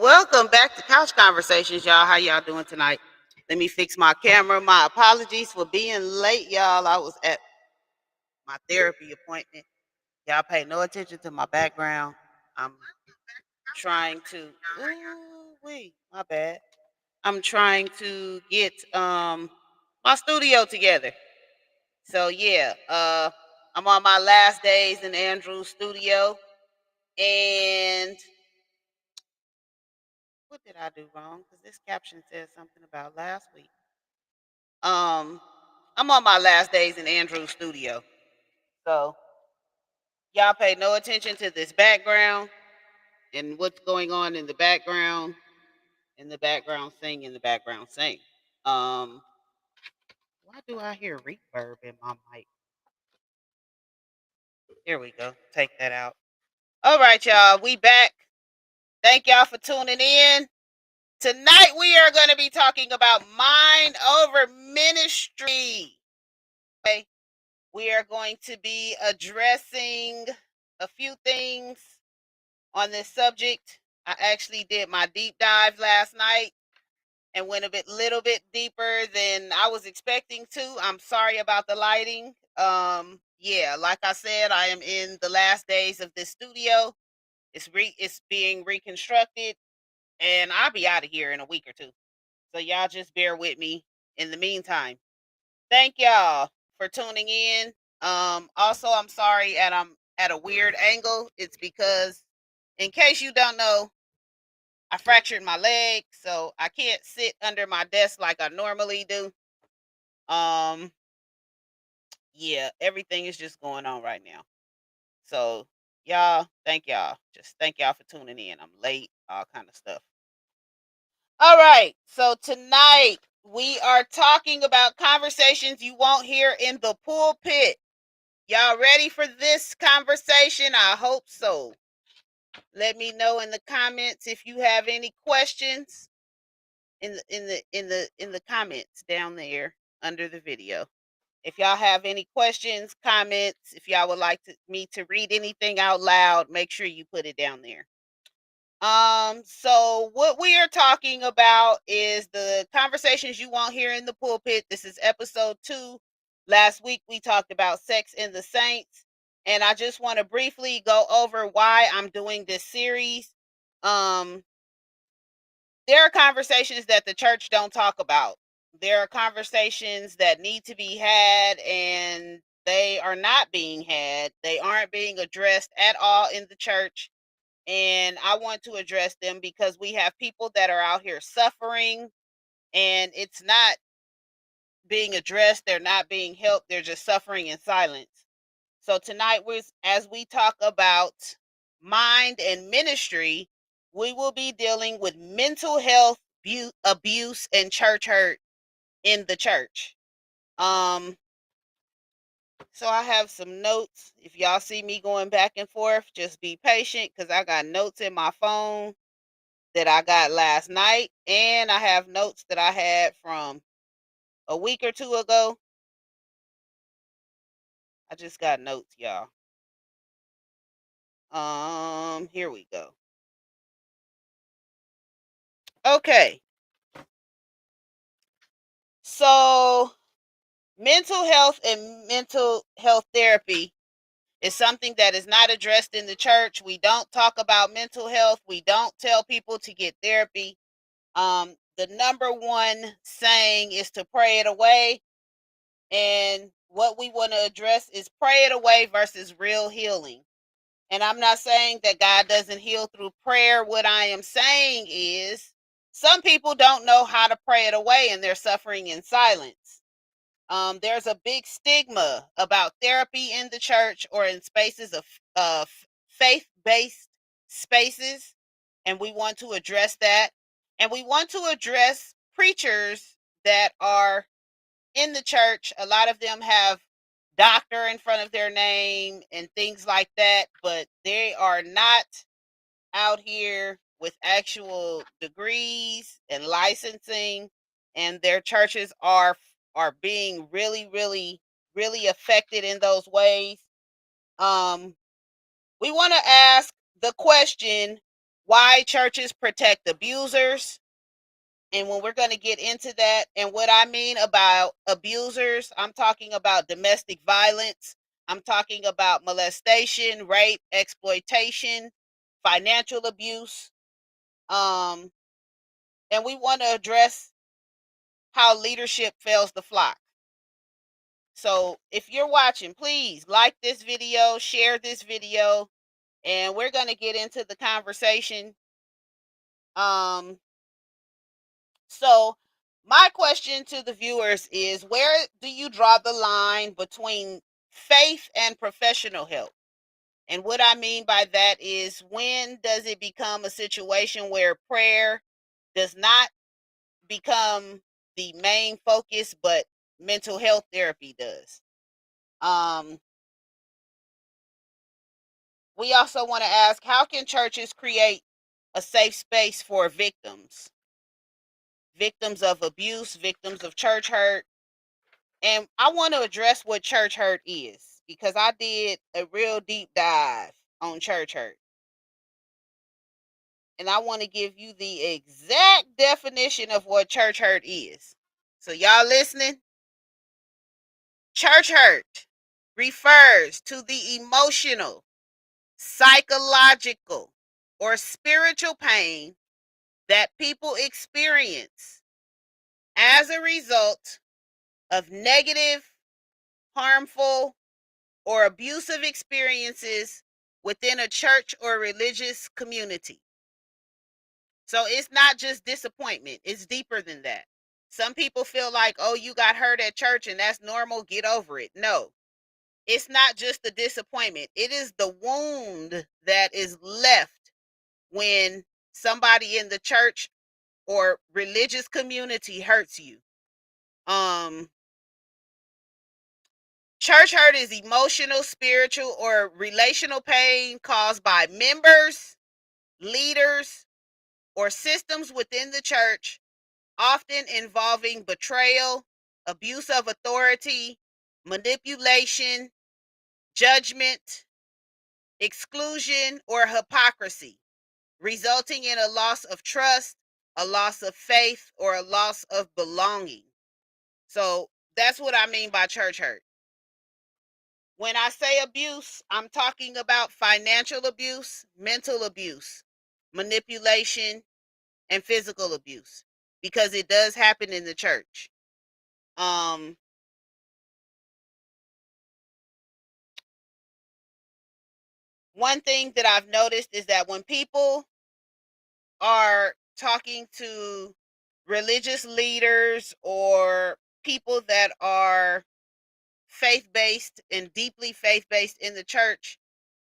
Welcome back to Couch Conversations, y'all. How y'all doing tonight? Let me fix my camera. My apologies for being late, y'all. I was at my therapy appointment. Y'all pay no attention to my background. I'm trying to. Ooh, wait, my bad. I'm trying to get my studio together. So yeah, I'm on my last days in Andrew's studio, and what did I do wrong? Because this caption says something about last week. Um, I'm on my last days in Andrew's studio. So y'all pay no attention to this background and what's going on in the background, sing, in the background sing. Why do I hear reverb in my mic? Here we go. Take that out. All right, y'all. We back. Thank y'all for tuning in. Tonight we are going to be talking about mind over ministry. Okay. We are going to be addressing a few things on this subject. I actually did my deep dive last night and went little bit deeper than I was expecting to. I'm sorry about the lighting. Yeah, like I said, I am in the last days of this studio. It's being reconstructed, and I'll be out of here in a week or two. So y'all just bear with me in the meantime. Thank y'all for tuning in. Also, I'm sorry I'm at a weird angle. It's because, in case you don't know, I fractured my leg, so I can't sit under my desk like I normally do. Um, yeah, everything is just going on right now. So, y'all, thank y'all. Just thank y'all for tuning in. I'm late, all kind of stuff. All right, so tonight we are talking about conversations you won't hear in the pulpit. Y'all ready for this conversation? I hope so. Let me know in the comments if you have any questions in the comments down there under the video. If y'all have any questions, comments, if y'all would like me to read anything out loud, make sure you put it down there. So what we are talking about is the conversations you won't hear in the pulpit. This is episode 2. Last week we talked about sex in the saints, and I just want to briefly go over why I'm doing this series. There are conversations that the church don't talk about. There are conversations that need to be had, and they are not being had. They aren't being addressed at all in the church. And I want to address them because we have people that are out here suffering, and it's not being addressed. They're not being helped. They're just suffering in silence. So tonight, as we talk about mind and ministry, we will be dealing with mental health abuse and church hurt in the church. So I have some notes. If y'all see me going back and forth, just be patient because I got notes in my phone that I got last night, and I have notes that I had from a week or two ago. I just got notes, y'all. Here we go. Okay. So, mental health and mental health therapy is something that is not addressed in the church. We don't talk about mental health. We don't tell people to get therapy. The number one saying is to pray it away. And what we want to address is pray it away versus real healing. And I'm not saying that God doesn't heal through prayer. What I am saying is some people don't know how to pray it away, and they're suffering in silence. There's a big stigma about therapy in the church or in spaces of faith-based spaces, and we want to address that. And we want to address preachers that are in the church. A lot of them have doctor in front of their name and things like that, but they are not out here with actual degrees and licensing, and their churches are being really affected in those ways. We want to ask the question, why churches protect abusers. And when we're going to get into that, and what I mean about abusers, I'm talking about domestic violence. I'm talking about molestation, rape, exploitation, financial abuse. Um, and we want to address how leadership fails the flock. So if you're watching, please like this video, share this video, and we're going to get into the conversation. So my question to the viewers is, where do you draw the line between faith and professional help? And what I mean by that is, when does it become a situation where prayer does not become the main focus, but mental health therapy does? We also want to ask, how can churches create a safe space for victims of abuse, victims of church hurt? And I want to address what church hurt is, because I did a real deep dive on church hurt. And I want to give you the exact definition of what church hurt is. So y'all listening? Church hurt refers to the emotional, psychological, or spiritual pain that people experience as a result of negative, harmful, or abusive experiences within a church or religious community. So it's not just disappointment, it's deeper than that. Some people feel like, oh, you got hurt at church and that's normal, get over it. No, it's not just the disappointment, it is the wound that is left when somebody in the church or religious community hurts you. Church hurt is emotional, spiritual, or relational pain caused by members, leaders, or systems within the church, often involving betrayal, abuse of authority, manipulation, judgment, exclusion, or hypocrisy, resulting in a loss of trust, a loss of faith, or a loss of belonging. So that's what I mean by church hurt. When I say abuse, I'm talking about financial abuse, mental abuse, manipulation, and physical abuse, because it does happen in the church. One thing that I've noticed is that when people are talking to religious leaders or people that are faith-based and deeply faith-based in the church,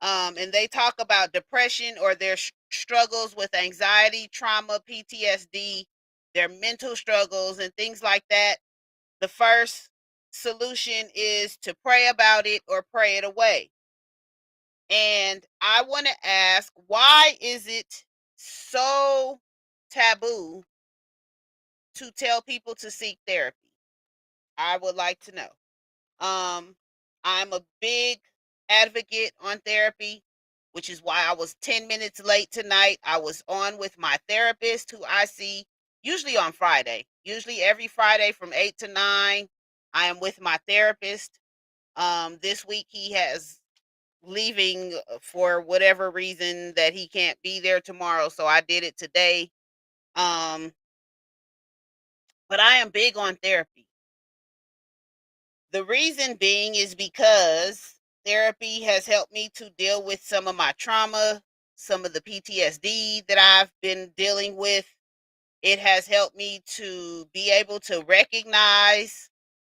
and they talk about depression or their struggles with anxiety, trauma, PTSD, their mental struggles, and things like that, the first solution is to pray about it or pray it away. And I want to ask, why is it so taboo to tell people to seek therapy? I would like to know. I'm a big advocate on therapy, which is why I was 10 minutes late tonight. I was on with my therapist, who I see usually on Friday. Usually every Friday from 8 to 9, I am with my therapist. This week he has leaving for whatever reason that he can't be there tomorrow, so I did it today. Um, but I am big on therapy. The reason being is because therapy has helped me to deal with some of my trauma, some of the PTSD that I've been dealing with. It has helped me to be able to recognize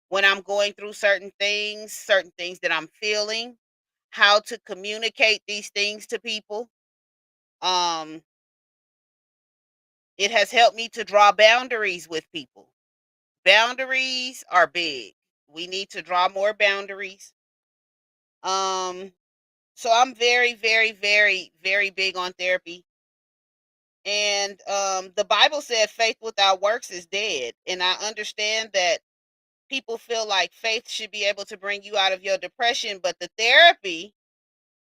when I'm going through certain things that I'm feeling, how to communicate these things to people. Um, it has helped me to draw boundaries with people. Boundaries are big. We need to draw more boundaries. Um, so I'm very, very, very, very big on therapy. And the Bible said faith without works is dead. And I understand that people feel like faith should be able to bring you out of your depression, but the therapy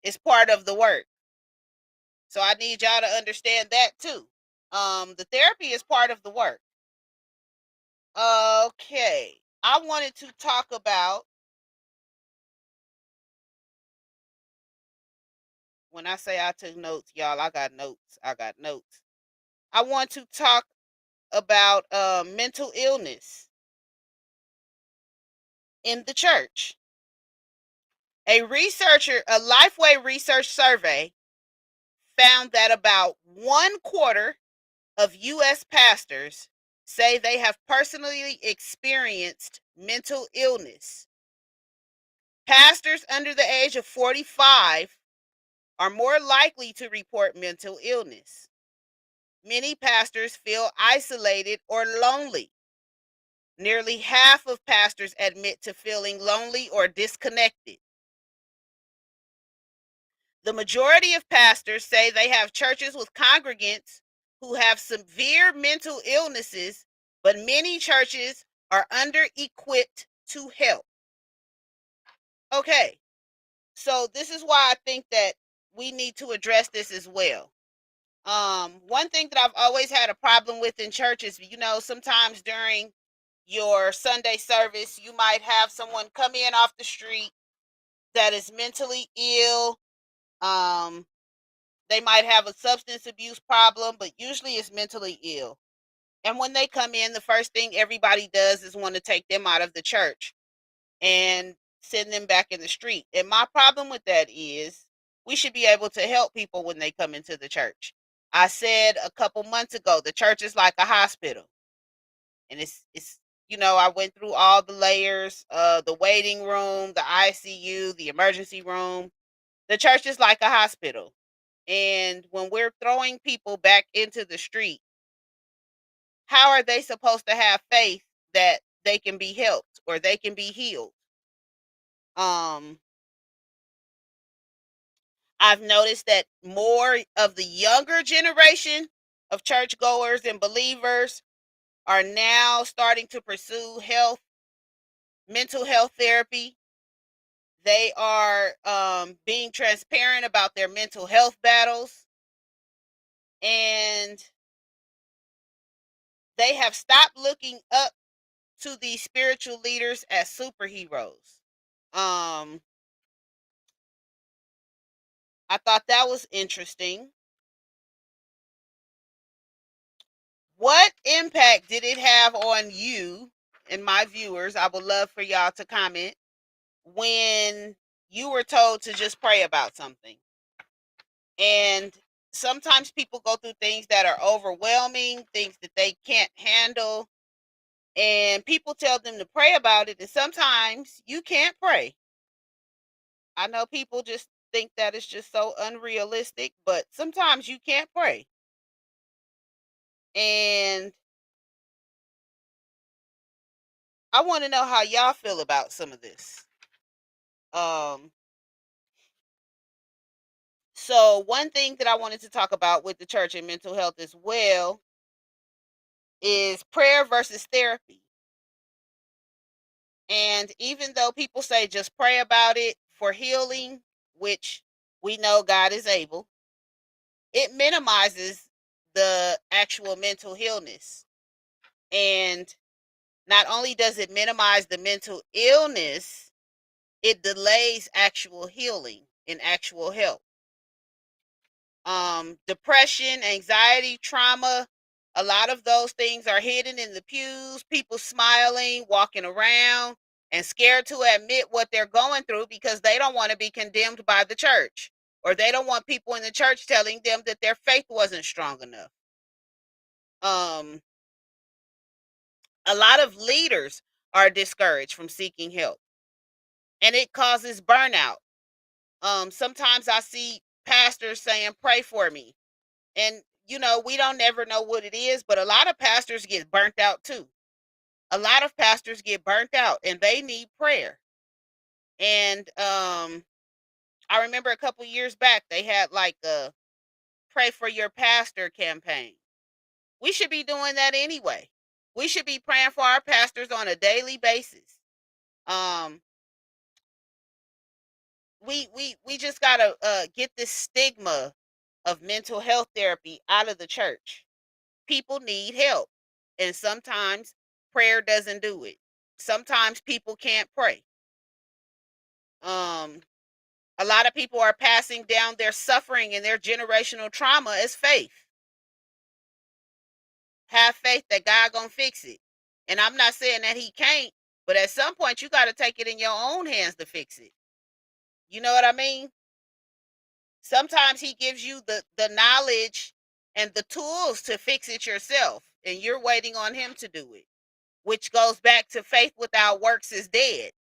is part of the work. So I need y'all to understand that too. The therapy is part of the work. Okay. I wanted to talk about, when I say I took notes, y'all, I got notes. I got notes. I want to talk about mental illness in the church. A Lifeway research survey found that about 1/4 of U.S. pastors say they have personally experienced mental illness. Pastors under the age of 45 are more likely to report mental illness. Many pastors feel isolated or lonely. Nearly half of pastors admit to feeling lonely or disconnected. The majority of pastors say they have churches with congregants who have severe mental illnesses, but many churches are under-equipped to help. Okay, so this is why I think that we need to address this as well. One thing that I've always had a problem with in churches, sometimes during your Sunday service, you might have someone come in off the street that is mentally ill. They might have a substance abuse problem, but usually it's mentally ill. And when they come in, the first thing everybody does is want to take them out of the church and send them back in the street. And my problem with that is we should be able to help people when they come into the church. I said a couple months ago, the church is like a hospital. And I went through all the layers, the waiting room, the ICU, the emergency room. The church is like a hospital. And when we're throwing people back into the street, how are they supposed to have faith that they can be helped or they can be healed? Um, I've noticed that more of the younger generation of churchgoers and believers are now starting to pursue mental health therapy. They are being transparent about their mental health battles, and they have stopped looking up to these spiritual leaders as superheroes. Um, I thought that was interesting. What impact did it have on you and my viewers? I would love for y'all to comment when you were told to just pray about something. And sometimes people go through things that are overwhelming, things that they can't handle, and people tell them to pray about it, and sometimes you can't pray. I know people just think that it's just so unrealistic, but sometimes you can't pray. And I want to know how y'all feel about some of this. Um, so one thing that I wanted to talk about with the church and mental health as well is prayer versus therapy. And even though people say just pray about it for healing, which we know God is able, it minimizes the actual mental illness. And not only does it minimize the mental illness, it delays actual healing and actual help. Depression, anxiety, trauma, a lot of those things are hidden in the pews, people smiling, walking around, and scared to admit what they're going through because they don't want to be condemned by the church, or they don't want people in the church telling them that their faith wasn't strong enough. Um, a lot of leaders are discouraged from seeking help, and it causes burnout. Sometimes I see pastors saying, "Pray for me," and we don't never know what it is, but a lot of pastors get burnt out too. A lot of pastors get burnt out, and they need prayer. And I remember a couple years back they had like a "Pray for Your Pastor" campaign. We should be doing that anyway. We should be praying for our pastors on a daily basis. Um, we just gotta get this stigma of mental health therapy out of the church. People need help, and sometimes prayer doesn't do it. Sometimes people can't pray. Um, a lot of people are passing down their suffering and their generational trauma as faith. Have faith that God gonna fix it. And I'm not saying that he can't, but at some point you got to take it in your own hands to fix it. You know what I mean? Sometimes he gives you the knowledge and the tools to fix it yourself, and you're waiting on him to do it, which goes back to faith without works is dead.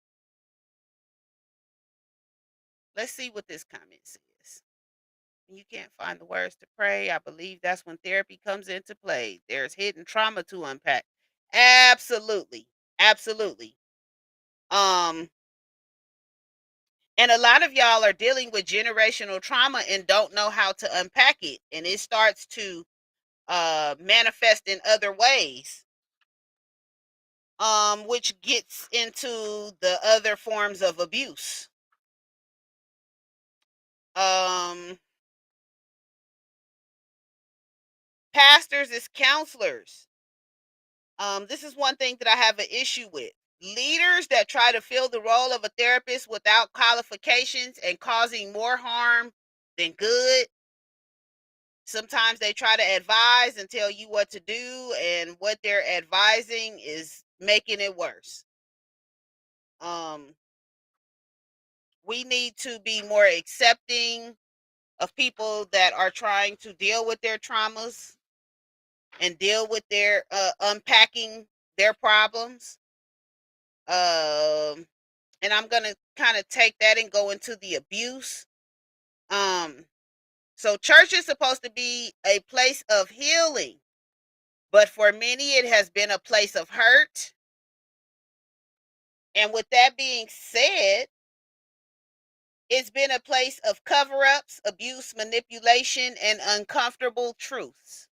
Let's see what this comment says. You can't find the words to pray. I believe that's when therapy comes into play. There's hidden trauma to unpack. Absolutely. Absolutely. Um, and a lot of y'all are dealing with generational trauma and don't know how to unpack it. And it starts to manifest in other ways. Which gets into the other forms of abuse. Pastors as counselors. This is one thing that I have an issue with. Leaders that try to fill the role of a therapist without qualifications and causing more harm than good. Sometimes they try to advise and tell you what to do, and what they're advising is making it worse. We need to be more accepting of people that are trying to deal with their traumas and deal with their unpacking their problems. And I'm gonna kind of take that and go into the abuse. So church is supposed to be a place of healing, but for many it has been a place of hurt. And with that being said, it's been a place of cover-ups, abuse, manipulation, and uncomfortable truths.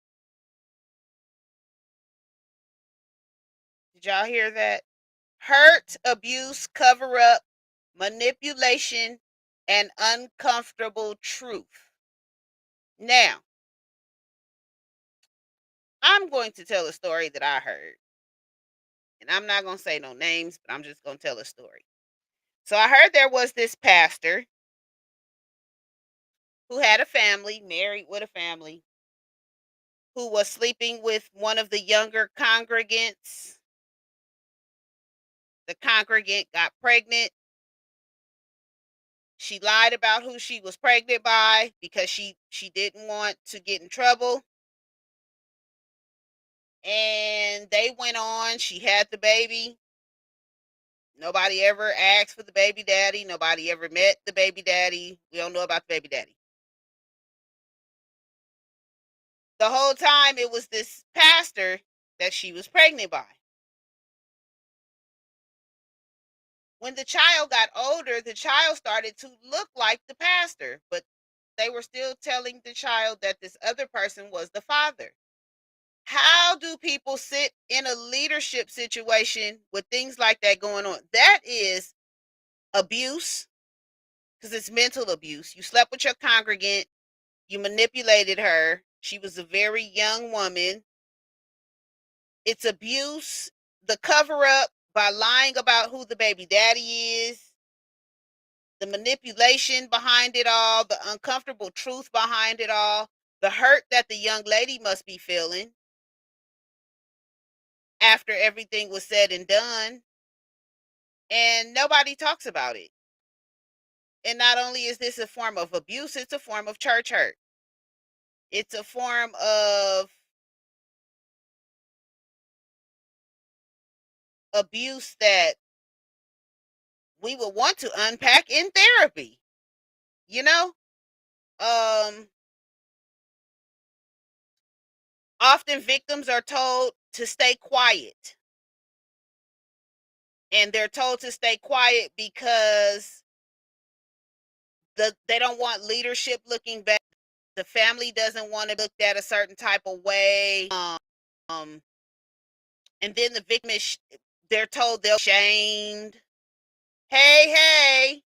Did y'all hear that? Hurt, abuse, cover-up, manipulation, and uncomfortable truth. Now, I'm going to tell a story that I heard. And I'm not going to say no names, but I'm just going to tell a story. So I heard there was this pastor who had a family, married with a family, who was sleeping with one of the younger congregants. The congregant got pregnant. She lied about who she was pregnant by because she didn't want to get in trouble. And they went on. She had the baby. Nobody ever asked for the baby daddy. Nobody ever met the baby daddy. We don't know about the baby daddy. The whole time it was this pastor that she was pregnant by. When the child got older, the child started to look like the pastor, but they were still telling the child that this other person was the father. How do people sit in a leadership situation with things like that going on? That is abuse, because it's mental abuse. You slept with your congregant, you manipulated her. She was a very young woman. It's abuse, the cover up by lying about who the baby daddy is, the manipulation behind it all, the uncomfortable truth behind it all, the hurt that the young lady must be feeling after everything was said and done. And nobody talks about it. And not only is this a form of abuse, it's a form of church hurt. It's a form of abuse that we would want to unpack in therapy, you know? Often victims are told to stay quiet. And they're told to stay quiet because they don't want leadership looking back. The family doesn't want to look at a certain type of way. And then the victim is, they're told they're shamed. Hey.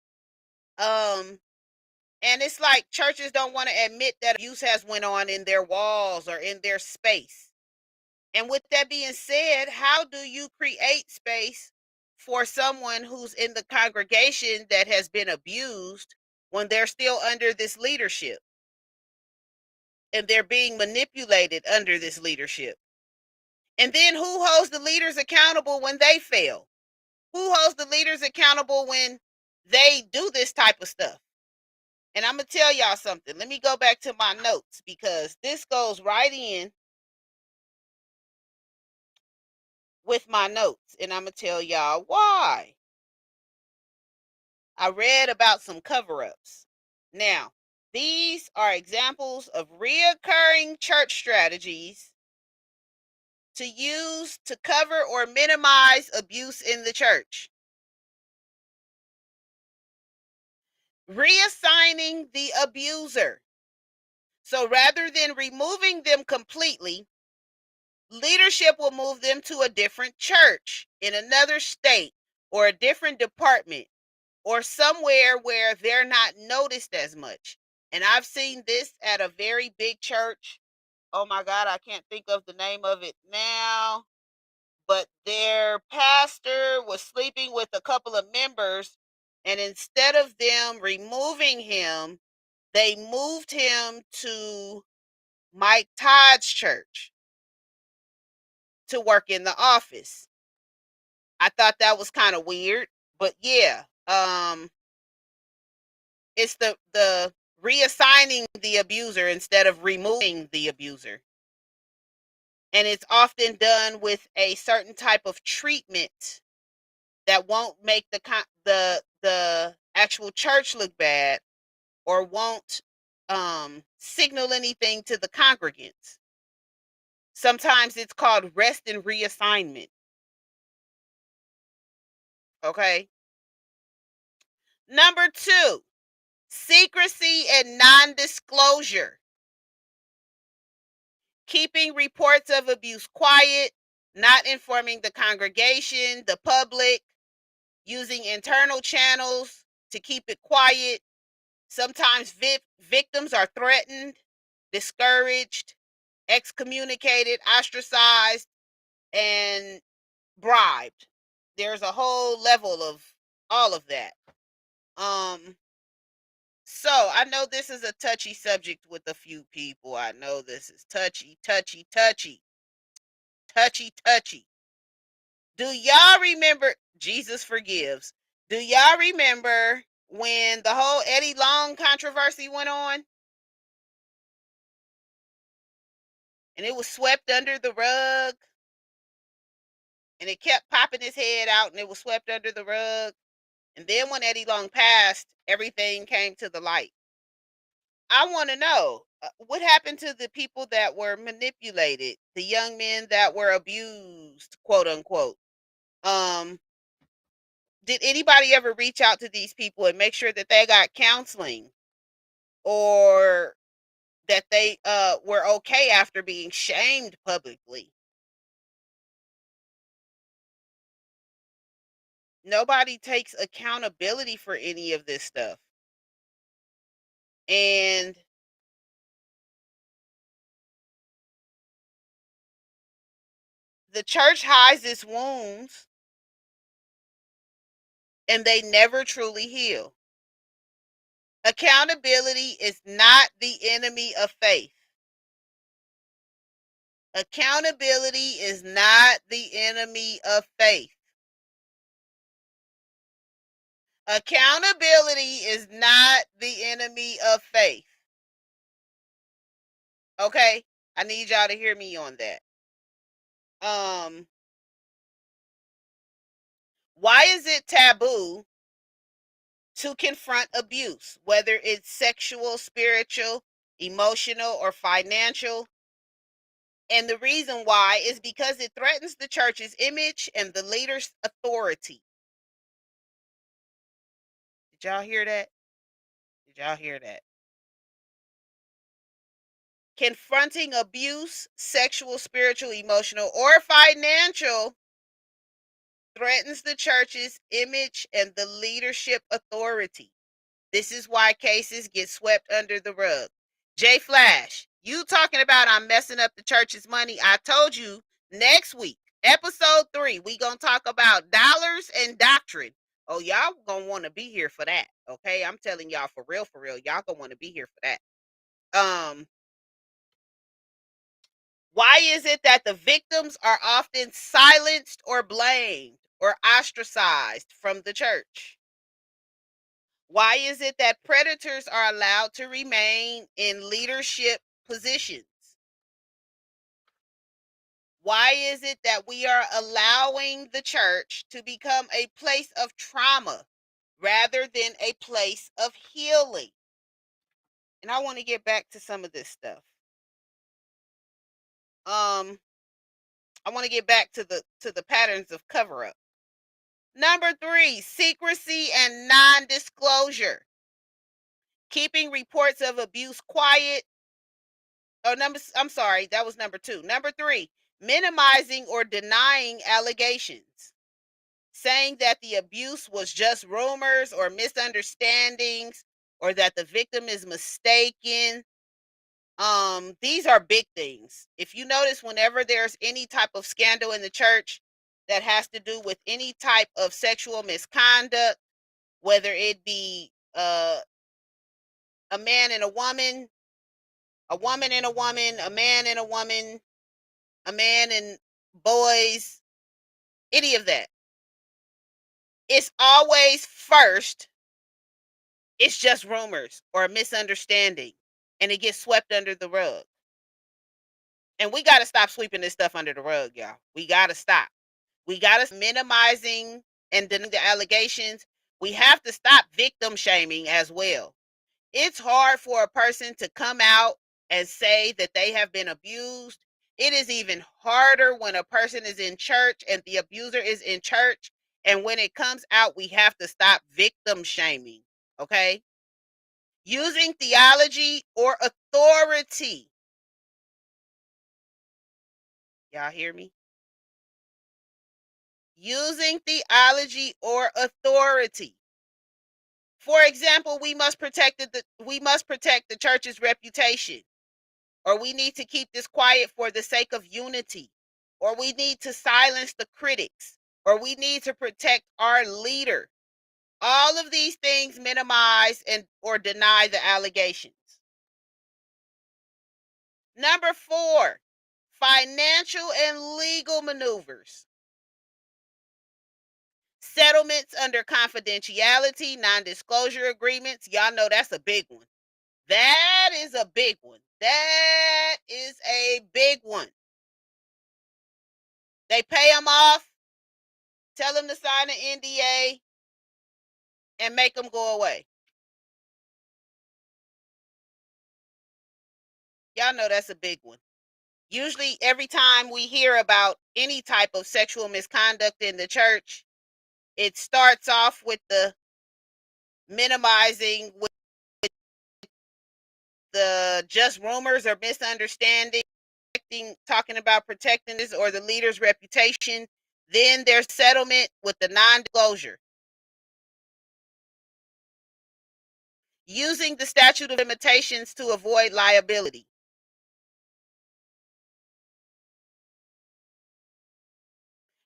And it's like churches don't want to admit that abuse has went on in their walls or in their space. And with that being said, how do you create space for someone who's in the congregation that has been abused when they're still under this leadership and they're being manipulated under this leadership? And then who holds the leaders accountable when they fail? Who holds the leaders accountable when they do this type of stuff? And I'm going to tell y'all something. Let me go back to my notes because this goes right in with my notes. And I'm going to tell y'all why. I read about some cover-ups. Now, these are examples of reoccurring church strategies to use to cover or minimize abuse in the church. Reassigning the abuser. So rather than removing them completely, leadership will move them to a different church in another state or a different department or somewhere where they're not noticed as much. And I've seen this at a very big church. Oh my God, I can't think of the name of it now. But their pastor was sleeping with a couple of members. And instead of them removing him, they moved him to Mike Todd's church to work in the office. I thought that was kind of weird, but yeah, it's the reassigning the abuser instead of removing the abuser. And it's often done with a certain type of treatment that won't make the actual church look bad or won't signal anything to the congregants. Sometimes it's called rest and reassignment. Okay. Number 2, secrecy and non-disclosure. Keeping reports of abuse quiet, not informing the congregation, the public, using internal channels to keep it quiet. Sometimes victims are threatened, discouraged, excommunicated, ostracized, and bribed. There's a whole level of all of that. So I know this is a touchy subject with a few people. I know this is touchy. Do y'all remember Jesus Forgives? Do y'all remember when the whole Eddie Long controversy went on? And it was swept under the rug. And it kept popping his head out and it was swept under the rug. And then when Eddie Long passed, everything came to the light. I want to know what happened to the people that were manipulated, the young men that were abused, quote unquote. Did anybody ever reach out to these people and make sure that they got counseling or that they were okay after being shamed publicly? Nobody takes accountability for any of this stuff. And the church hides its wounds and they never truly heal. Accountability is not the enemy of faith. Accountability is not the enemy of faith. Accountability is not the enemy of faith. Okay? I need y'all to hear me on that. Why is it taboo to confront abuse, whether it's sexual, spiritual, emotional, or financial? And the reason why is because it threatens the church's image and the leader's authority. Did y'all hear that? Did y'all hear that? Confronting abuse, sexual, spiritual, emotional, or financial threatens the church's image and the leadership authority. This is why cases get swept under the rug. Jay Flash, you talking about I'm messing up the church's money. I told you next week, episode 3, we gonna talk about dollars and doctrine. Oh, y'all gonna want to be here for that. Okay, I'm telling y'all for real, y'all gonna want to be here for that. Why is it that the victims are often silenced or blamed or ostracized from the church? Why is it that predators are allowed to remain in leadership positions? Why is it that we are allowing the church to become a place of trauma rather than a place of healing? And I want to get back to some of this stuff. I want to get back to the patterns of cover up. Number 3, secrecy and non-disclosure. Keeping reports of abuse quiet. I'm sorry, that was number 2. Number 3, minimizing or denying allegations. Saying that the abuse was just rumors or misunderstandings or that the victim is mistaken. These are big things. If you notice, whenever there's any type of scandal in the church that has to do with any type of sexual misconduct, whether it be a man and a woman, a woman and a woman, a man and a woman, a man and boys, any of that, it's always first, it's just rumors or a misunderstanding, and it gets swept under the rug. And we got to stop sweeping this stuff under the rug, y'all. We got to stop. We got to minimizing and denying the allegations. We have to stop victim shaming as well. It's hard for a person to come out and say that they have been abused. It is even harder when a person is in church and the abuser is in church. And when it comes out, we have to stop victim shaming. Okay? Using theology or authority. Y'all hear me? Using theology or authority. For example, we must protect the church's reputation. Or we need to keep this quiet for the sake of unity, or we need to silence the critics, or we need to protect our leader. All of these things minimize and or deny the allegations. Number 4, financial and legal maneuvers. Settlements under confidentiality, non-disclosure agreements. Y'all know that's a big one. That is a big one. That is a big one. They pay them off, tell them to sign an NDA, and make them go away. Y'all know that's a big one. Usually, every time we hear about any type of sexual misconduct in the church, it starts off with the minimizing, with the just rumors or misunderstanding, talking about protecting this or the leader's reputation. Then there's settlement with the non-disclosure. Using the statute of limitations to avoid liability.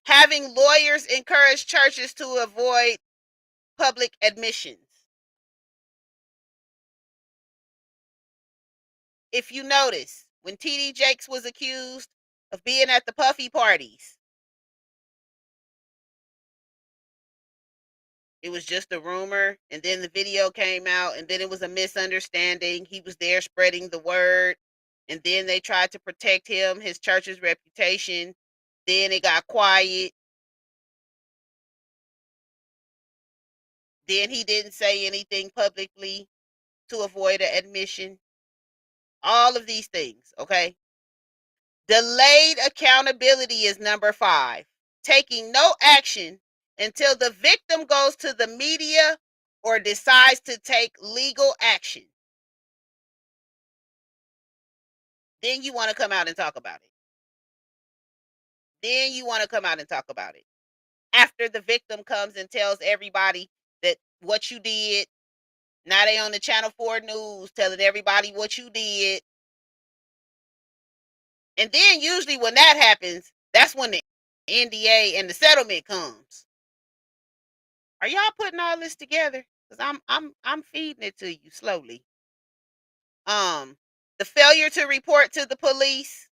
Having lawyers encourage churches to avoid public admissions. If you notice, when TD Jakes was accused of being at the Puffy parties, it was just a rumor, and then the video came out, and then it was a misunderstanding. He was there spreading the word, and then they tried to protect him, his church's reputation. Then it got quiet. Then he didn't say anything publicly to avoid an admission. All of these things, okay? Delayed accountability is number 5. Taking no action until the victim goes to the media or decides to take legal action. Then you want to come out and talk about it. After the victim comes and tells everybody that what you did Now they on the Channel 4 news telling everybody what you did. And then usually when that happens, that's when the NDA and the settlement comes. Are y'all putting all this together? Because I'm feeding it to you slowly. Um, the failure to report to the police,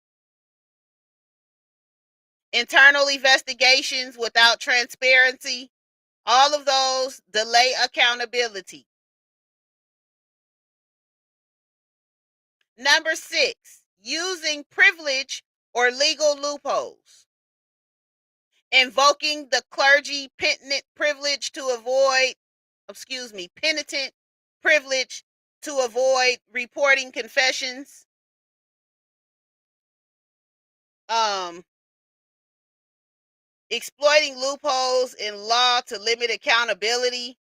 internal investigations without transparency, all of those delay accountability. Number 6, using privilege or legal loopholes. Invoking the clergy penitent privilege to avoid, penitent privilege to avoid reporting confessions. Um, exploiting loopholes in law to limit accountability.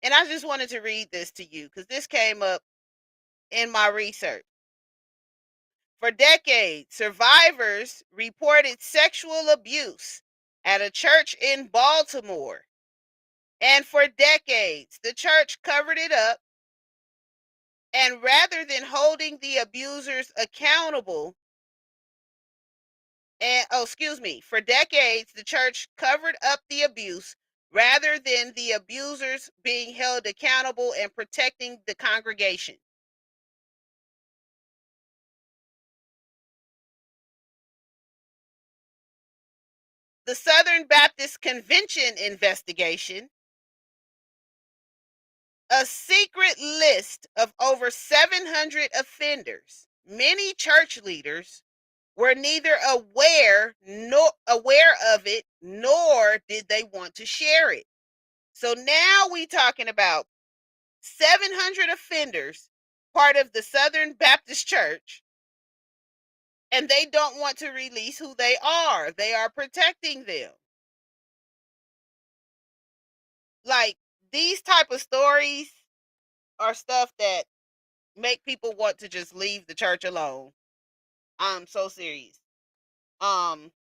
And I just wanted to read this to you because this came up in my research. For decades, survivors reported sexual abuse at a church in Baltimore. And for decades, the church covered it up. And rather than holding the abusers accountable, for decades, the church covered up the abuse rather than the abusers being held accountable and protecting the congregation. The Southern Baptist Convention investigation, a secret list of over 700 offenders, many church leaders were neither aware of it, nor did they want to share it. So now we talking about 700 offenders, part of the Southern Baptist Church, and they don't want to release who they are. They are protecting them. Like, these type of stories are stuff that make people want to just leave the church alone. I'm so serious. Um,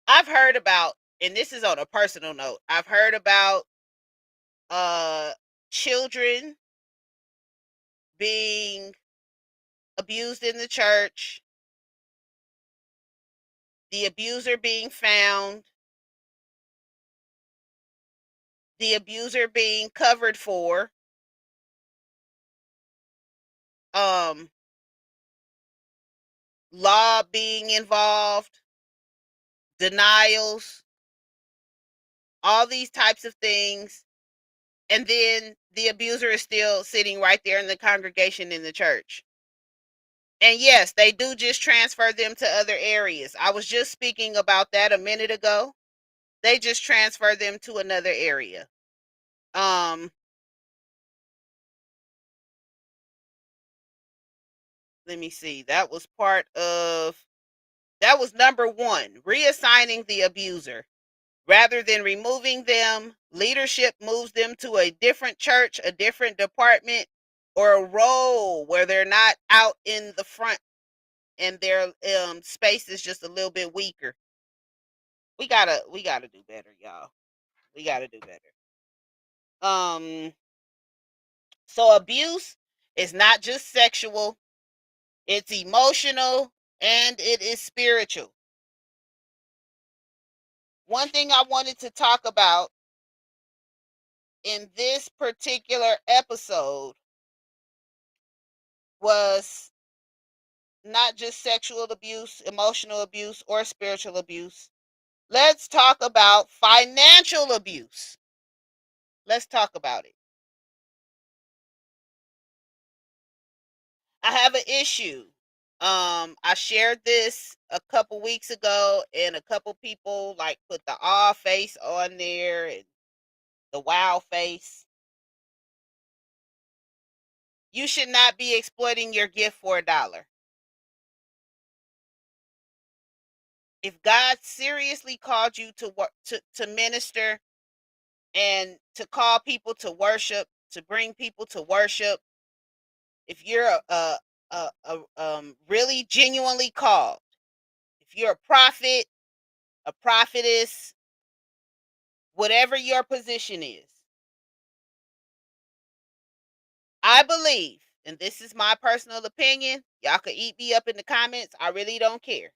I've heard about, and this is on a personal note, I've heard about uh children being abused in the church, the abuser being found, the abuser being covered for, um law being involved, denials, all these types of things, and then the abuser is still sitting right there in the congregation in the church. And yes, they do just transfer them to other areas. I was just speaking about that a minute ago. They just transfer them to another area. Um, let me see. That was number 1, reassigning the abuser. Rather than removing them, leadership moves them to a different church, a different department, or a role where they're not out in the front and their space is just a little bit weaker. We gotta do better, y'all. We gotta do better. Um, so abuse is not just sexual, it's emotional and it is spiritual. One thing I wanted to talk about in this particular episode was not just sexual abuse, emotional abuse, or spiritual abuse. Let's talk about financial abuse. Let's talk about it. I have an issue. I shared this a couple weeks ago, and a couple people like put the awe face on there and the wow face. You should not be exploiting your gift for $1. If God seriously called you to work, to minister, and to call people to worship, to bring people to worship, if you're really genuinely called, if you're a prophet, a prophetess, whatever your position is. I believe, and this is my personal opinion, y'all could eat me up in the comments. I really don't care.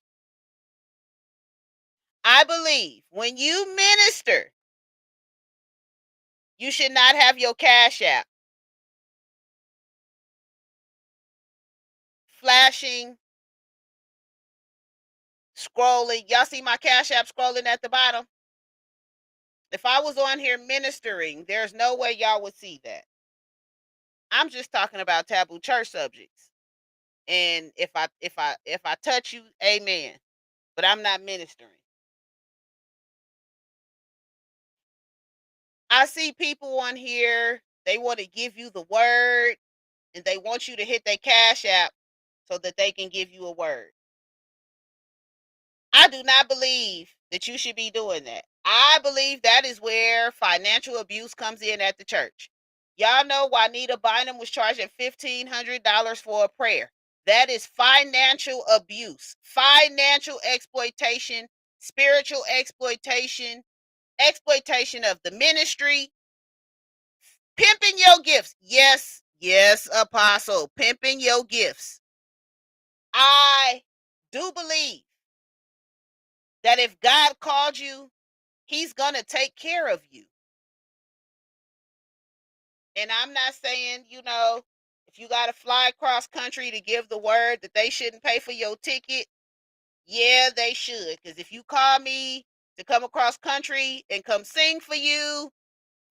I believe when you minister, you should not have your Cash App flashing, scrolling. Y'all see my Cash App scrolling at the bottom? If I was on here ministering, there's no way y'all would see that. I'm just talking about taboo church subjects. And if I touch you, amen. But I'm not ministering. I see people on here, they want to give you the word and they want you to hit their Cash App so that they can give you a word. I do not believe that you should be doing that. I believe that is where financial abuse comes in at the church. Y'all know Juanita Bynum was charging $1,500 for a prayer. That is financial abuse, financial exploitation, spiritual exploitation, exploitation of the ministry, pimping your gifts. Yes, yes, apostle, pimping your gifts. I do believe that if God called you, he's going to take care of you. And I'm not saying, if you got to fly across country to give the word that they shouldn't pay for your ticket, yeah, they should. Because if you call me to come across country and come sing for you,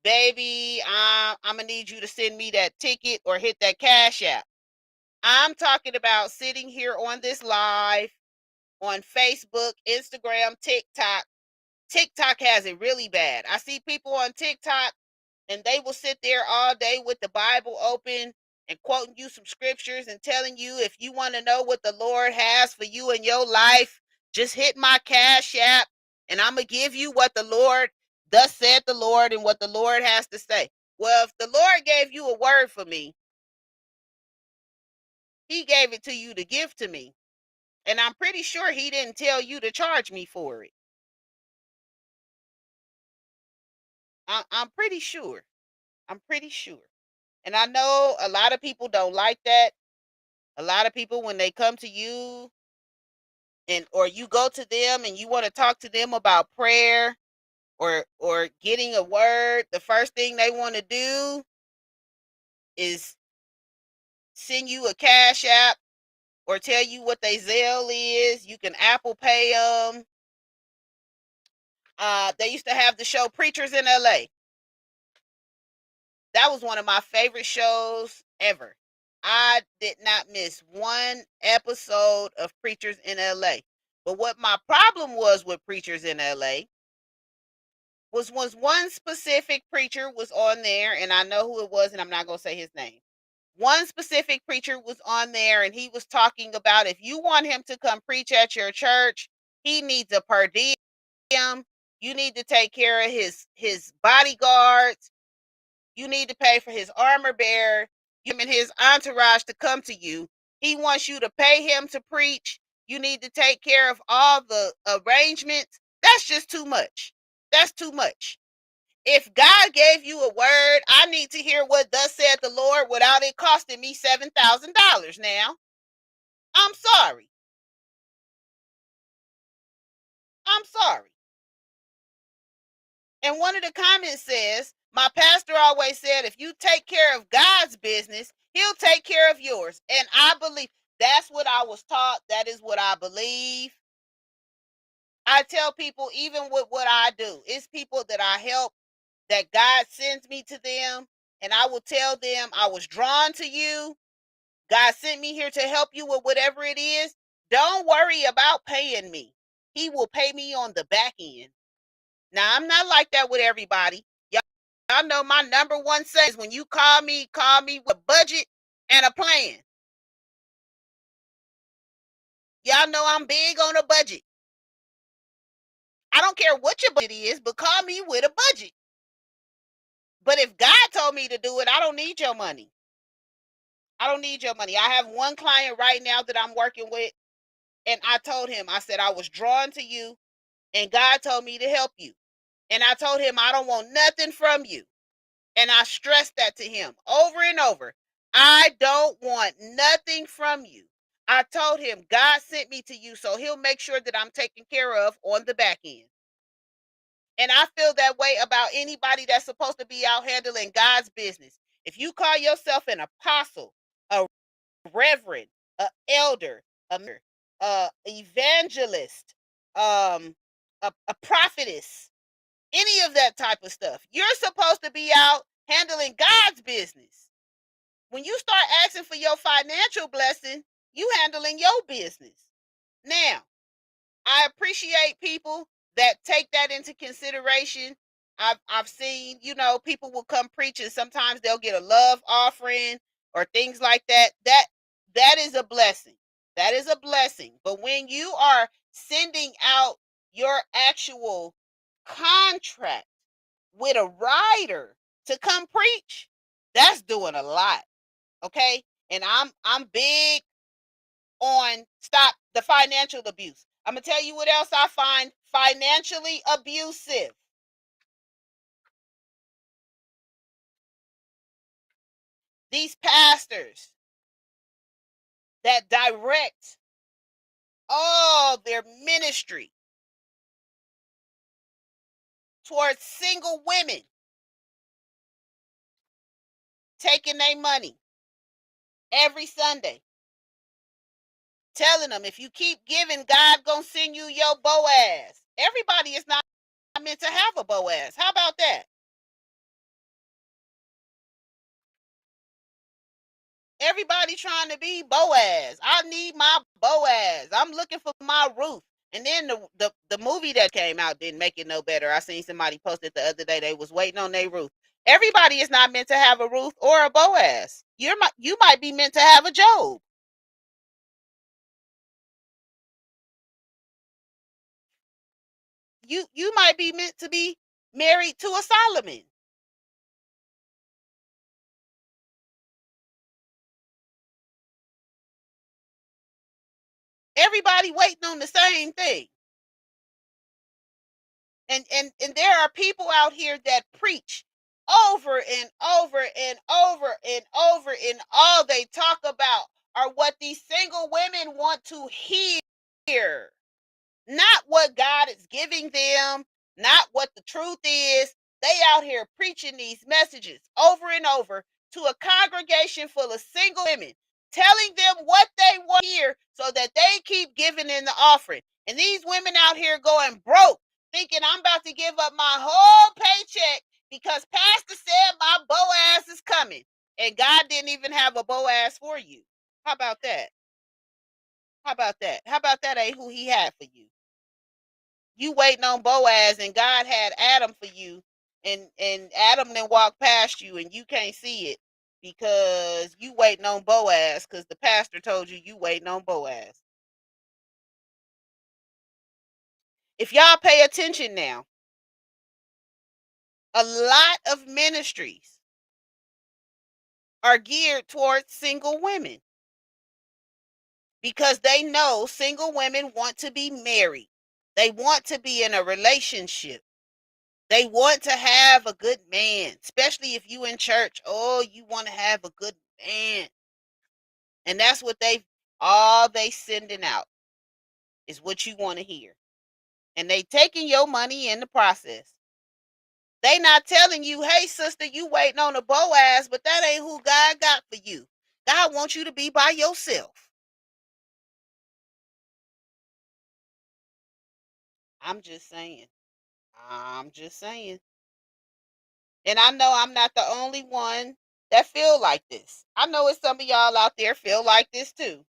baby, I'm going to need you to send me that ticket or hit that Cash App. I'm talking about sitting here on this live on Facebook, Instagram, TikTok. TikTok has it really bad. I see people on TikTok and they will sit there all day with the Bible open and quoting you some scriptures and telling you if you want to know what the Lord has for you in your life, just hit my Cash App and I'm going to give you what the Lord, thus said the Lord, and what the Lord has to say. Well, if the Lord gave you a word for me, he gave it to you to give to me. And I'm pretty sure he didn't tell you to charge me for it. I'm pretty sure. I'm pretty sure. And I know a lot of people don't like that. A lot of people, when they come to you and or you go to them and you want to talk to them about prayer or getting a word, the first thing they want to do is send you a Cash App or tell you what they Zelle is. You can Apple Pay them. They used to have the show Preachers in LA. That was one of my favorite shows ever. I did not miss one episode of Preachers in LA. But what my problem was with Preachers in LA was one specific preacher was on there, and I know who it was, and I'm not going to say his name. One specific preacher was on there, and he was talking about if you want him to come preach at your church, he needs a per diem. You need to take care of his bodyguards. You need to pay for his armor bearer, him and his entourage to come to you. He wants you to pay him to preach. You need to take care of all the arrangements. That's just too much. That's too much. If God gave you a word, I need to hear what thus said the Lord without it costing me $7,000 now. I'm sorry. I'm sorry. And one of the comments says, my pastor always said, if you take care of God's business, he'll take care of yours. And I believe that's what I was taught. That is what I believe. I tell people, even with what I do, it's people that I help that God sends me to them. And I will tell them I was drawn to you. God sent me here to help you with whatever it is. Don't worry about paying me. He will pay me on the back end. Now, I'm not like that with everybody. Y'all know my number one say is when you call me with a budget and a plan. Y'all know I'm big on a budget. I don't care what your budget is, but call me with a budget. But if God told me to do it, I don't need your money. I don't need your money. I have one client right now that I'm working with, and I told him, I said, I was drawn to you, and God told me to help you. And I told him, I don't want nothing from you. And I stressed that to him over and over. I don't want nothing from you. I told him God sent me to you, so he'll make sure that I'm taken care of on the back end. And I feel that way about anybody that's supposed to be out handling God's business. If you call yourself an apostle, a reverend, a elder, a evangelist, a prophetess, any of that type of stuff, you're supposed to be out handling God's business. When you start asking for your financial blessing, you handling your business. Now, I appreciate people that take that into consideration. I've seen, people will come preach and sometimes they'll get a love offering or things like that. That is a blessing. That is a blessing. But when you are sending out your actual contract with a writer to come preach, that's doing a lot. Okay? And I'm big on stop the financial abuse. I'm gonna tell you what else I find financially abusive. These pastors that direct all their ministry towards single women, taking their money every Sunday, telling them if you keep giving, God gonna send you your Boaz. Everybody is not meant to have a Boaz. How about that? Everybody trying to be Boaz. I need my Boaz. I'm looking for my Ruth. And then the movie that came out didn't make it no better. I seen somebody posted the other day they was waiting on their Ruth. Everybody is not meant to have a Ruth or a Boaz. You might be meant to have a Job. You might be meant to be married to a Solomon. Everybody waiting on the same thing. And there are people out here that preach over and over and over and over, and all they talk about are what these single women want to hear, not what God is giving them, not what the truth is. They out here preaching these messages over and over to a congregation full of single women, telling them what they want to hear so that they keep giving in the offering. And these women out here going broke, thinking I'm about to give up my whole paycheck because Pastor said my Boaz is coming. And God didn't even have a Boaz for you. How about that? How about that? How about that ain't who he had for you? You waiting on Boaz and God had Adam for you, and Adam then walk past you and you can't see it because you waiting on Boaz because the pastor told you waiting on Boaz. If y'all pay attention now, a lot of ministries are geared towards single women because they know single women want to be married. They want to be in a relationship. They want to have a good man, especially if you in church. Oh, you want to have a good man. And that's what all they sending out is what you want to hear. And they taking your money in the process. They not telling you, hey, sister, you waiting on a Boaz, but that ain't who God got for you. God wants you to be by yourself. I'm just saying. I'm just saying. And I know I'm not the only one that feel like this. I know it's some of y'all out there feel like this too.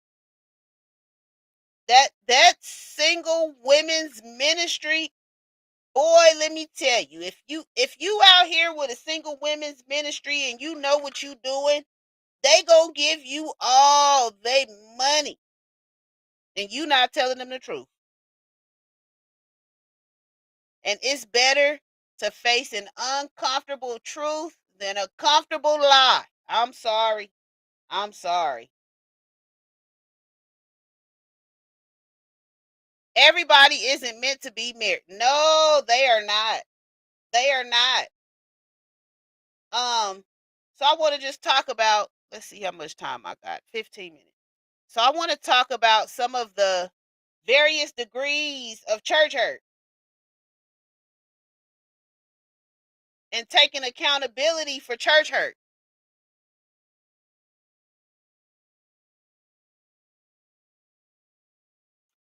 That single women's ministry, boy, let me tell you, if you out here with a single women's ministry and you know what you doing, they gonna give you all they money, and you not telling them the truth. And it's better to face an uncomfortable truth than a comfortable lie. I'm sorry. I'm sorry. Everybody isn't meant to be married. No, they are not. They are not. So I want to just talk about, let's see how much time I got. 15 minutes. So I want to talk about some of the various degrees of church hurt and taking accountability for church hurt.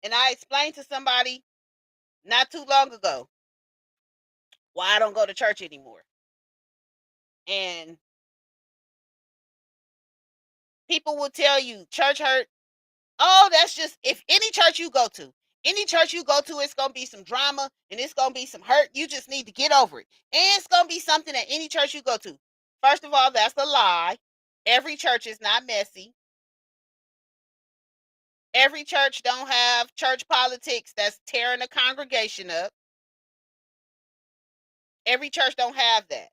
And I explained to somebody not too long ago why I don't go to church anymore. And people will tell you church hurt. Oh, that's just, if any church you go to, it's gonna be some drama and it's gonna be some hurt. You just need to get over it. And it's gonna be something at any church you go to. First of all, that's a lie. Every church is not messy. Every church don't have church politics that's tearing the congregation up. Every church don't have that.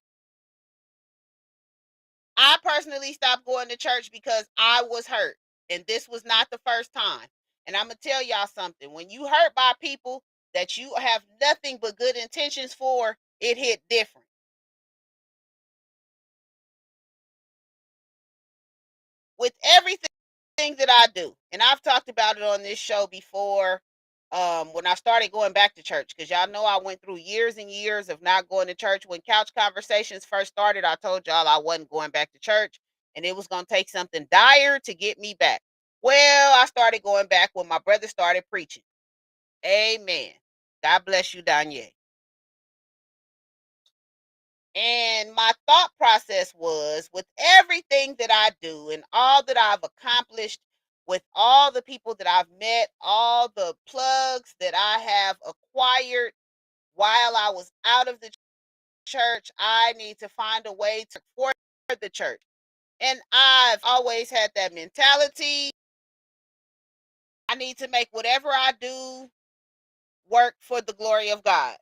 I personally stopped going to church because I was hurt. And this was not the first time. And I'm going to tell y'all something. When you hurt by people that you have nothing but good intentions for, it hit different. With everything that I do, and I've talked about it on this show before, when I started going back to church, because y'all know I went through years and years of not going to church. When Couch Conversations first started, I told y'all I wasn't going back to church, and it was going to take something dire to get me back. Well, I started going back when my brother started preaching. Amen. God bless you, Danni. And my thought process was, with everything that I do and all that I've accomplished, with all the people that I've met, all the plugs that I have acquired while I was out of the church, I need to find a way to support the church. And I've always had that mentality. I need to make whatever I do work for the glory of God.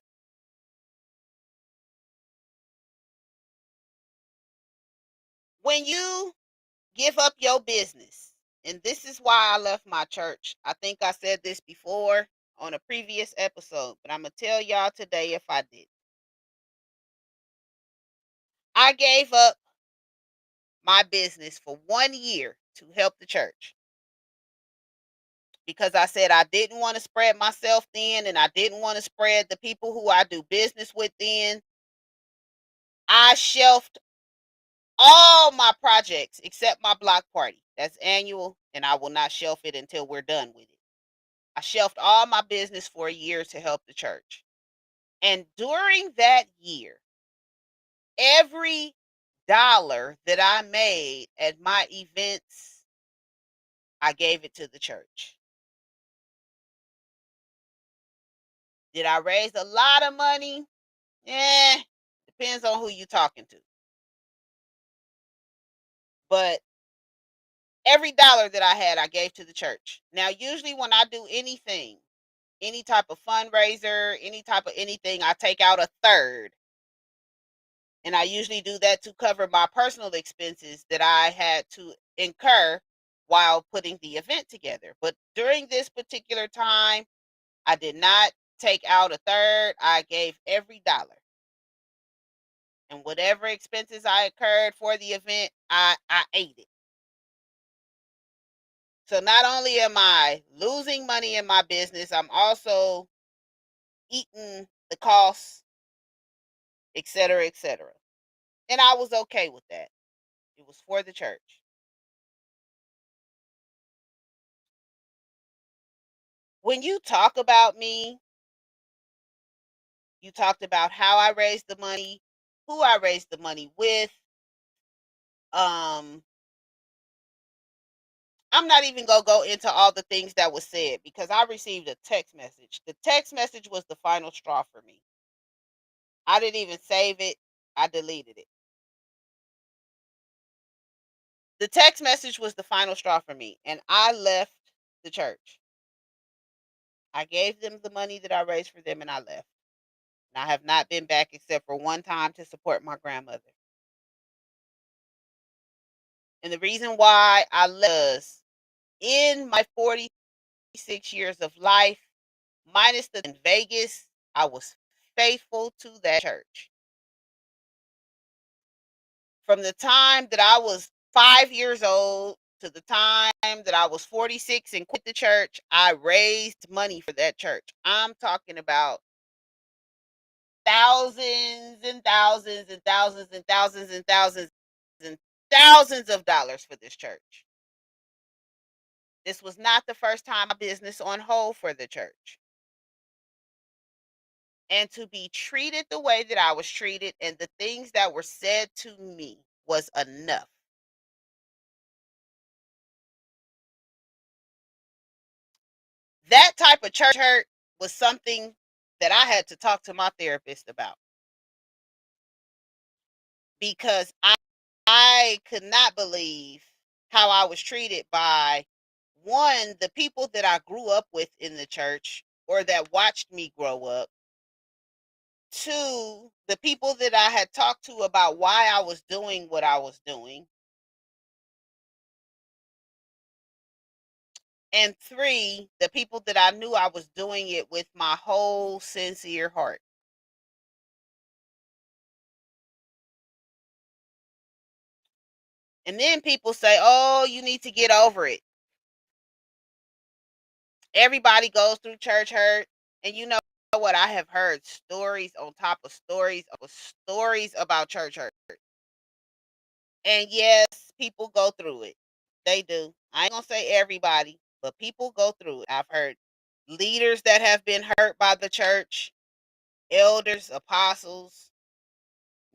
When you give up your business, and this is why I left my church. I think I said this before on a previous episode, but I'm going to tell y'all today if I did. I gave up my business for 1 year to help the church because I said I didn't want to spread myself thin and I didn't want to spread the people who I do business with thin. I shelved all my projects except my block party. That's annual, and I will not shelf it until we're done with it. I shelved all my business for a year to help the church. And during that year, every dollar that I made at my events, I gave it to the church. Did I raise a lot of money? Depends on who you're talking to. But every dollar that I had, I gave to the church. Now, usually when I do anything, any type of fundraiser, any type of anything, I take out a third. And I usually do that to cover my personal expenses that I had to incur while putting the event together. But during this particular time, I did not take out a third. I gave every dollar. And whatever expenses I incurred for the event, I ate it. So not only am I losing money in my business, I'm also eating the costs, et cetera, et cetera. And I was okay with that. It was for the church. When you talk about me, you talked about how I raised the money, who I raised the money with. Um, I'm not even gonna go into all the things that was said because I received a text message. The text message was the final straw for me. I didn't even save it. I deleted it. The text message was the final straw for me, and I left the church. I gave them the money that I raised for them, and I left. And I have not been back except for one time to support my grandmother. And the reason why I left was, in my 46 years of life, minus the in Vegas, I was faithful to that church. From the time that I was 5 years old to the time that I was 46 and quit the church, I raised money for that church. I'm talking about thousands and thousands and thousands and thousands and thousands and thousands of dollars for this church. This was not the first time my business on hold for the church. And to be treated the way that I was treated and the things that were said to me was enough. That type of church hurt was something that I had to talk to my therapist about because I could not believe how I was treated by one, the people that I grew up with in the church or that watched me grow up. Two, the people that I had talked to about why I was doing what I was doing. And three, the people that I knew I was doing it with my whole sincere heart. And then people say, oh, you need to get over it. Everybody goes through church hurt. And you know what? I have heard stories on top of stories about church hurt. And yes, people go through it. They do. I ain't gonna say everybody, but people go through it. I've heard leaders that have been hurt by the church, elders, apostles,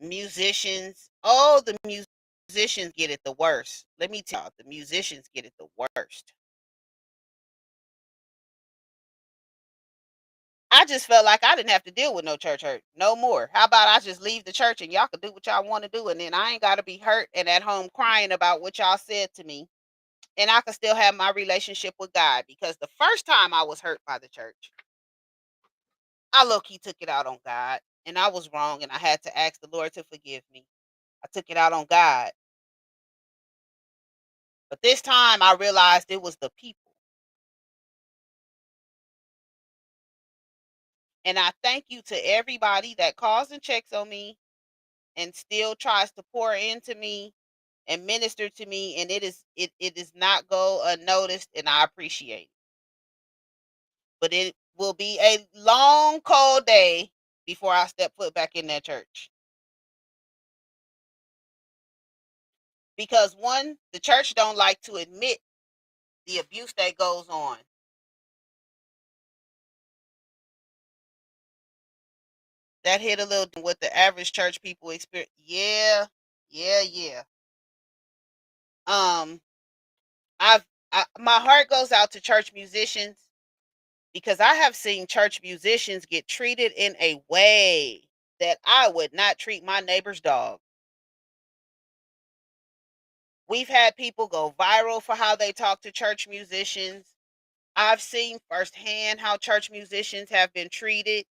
musicians. Oh, the musicians get it the worst. Let me tell you, the musicians get it the worst. I just felt like I didn't have to deal with no church hurt no more. How about I just leave the church and y'all can do what y'all want to do, and then I ain't got to be hurt and at home crying about what y'all said to me, and I can still have my relationship with God. Because the first time I was hurt by the church, I low key took it out on God, and I was wrong, and I had to ask the Lord to forgive me. I took it out on God, but this time I realized it was the people, and I thank you to everybody that calls and checks on me and still tries to pour into me and minister to me, and it does not go unnoticed, and I appreciate it. But it will be a long cold day before I step foot back in that church. Because one, the church don't like to admit the abuse that goes on. That hit a little what the average church people experience. Yeah, yeah, yeah. Um, my heart goes out to church musicians because I have seen church musicians get treated in a way that I would not treat my neighbor's dog. We've had people go viral for how they talk to church musicians. I've seen firsthand how church musicians have been treated.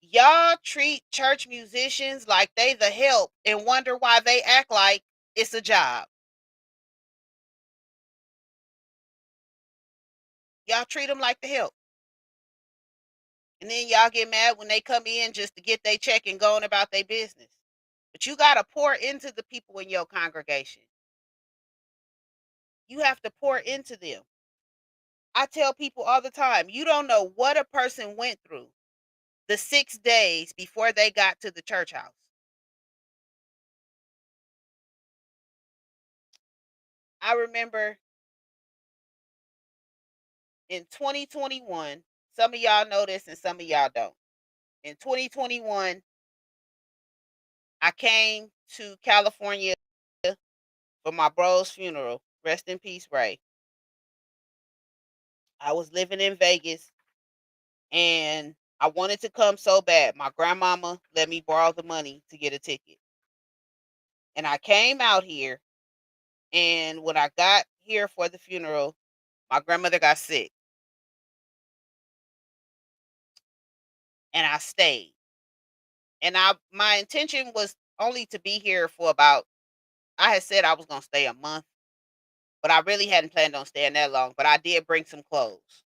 Y'all treat church musicians like they the help and wonder why they act like it's a job. Y'all treat them like the help. And then y'all get mad when they come in just to get their check and go on about their business. But you got to pour into the people in your congregation. You have to pour into them. I tell people all the time, you don't know what a person went through the 6 days before they got to the church house. I remember in 2021, some of y'all know this and some of y'all don't. In 2021, I came to California for my bro's funeral. Rest in peace, Ray. I was living in Vegas and I wanted to come so bad. My grandmama let me borrow the money to get a ticket. And I came out here, and when I got here for the funeral, my grandmother got sick and I stayed. And my intention was only to be here for about, I had said I was going to stay a month, but I really hadn't planned on staying that long, but I did bring some clothes.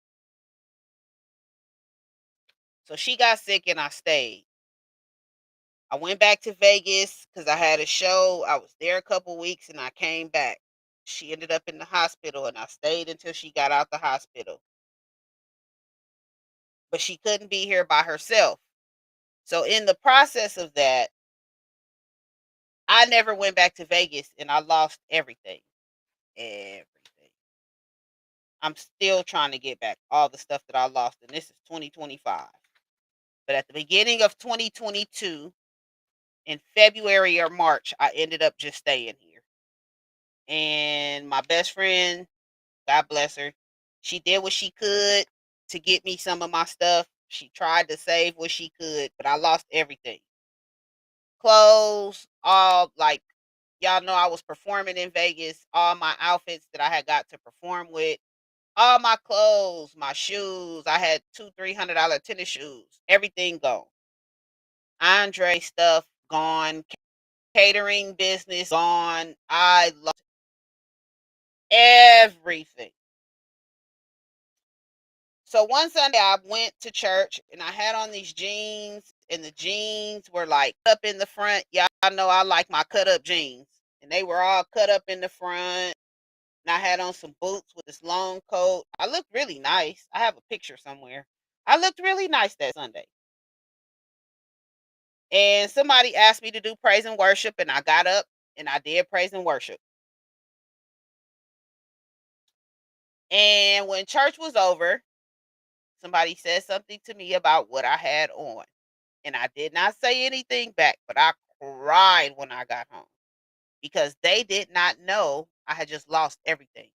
So she got sick and I stayed. I went back to Vegas because I had a show. I was there a couple weeks and I came back. She ended up in the hospital and I stayed until she got out the hospital. But she couldn't be here by herself. So in the process of that, I never went back to Vegas and I lost everything. Everything. I'm still trying to get back all the stuff that I lost, and this is 2025. But at the beginning of 2022, in February or March, I ended up just staying here. And my best friend, God bless her, she did what she could to get me some of my stuff. She tried to save what she could, but I lost everything. Clothes, all like y'all know I was performing in Vegas, all my outfits that I had got to perform with, all my clothes, my shoes. I had two $300 tennis shoes, everything gone. Andre stuff gone, catering business gone. I lost everything. So one Sunday I went to church and I had on these jeans, and the jeans were like up in the front. Y'all know I like my cut up jeans, and they were all cut up in the front. And I had on some boots with this long coat. I looked really nice. I have a picture somewhere. I looked really nice that Sunday. And somebody asked me to do praise and worship, and I got up and I did praise and worship. And when church was over, somebody said something to me about what I had on. And I did not say anything back, but I cried when I got home because they did not know I had just lost everything.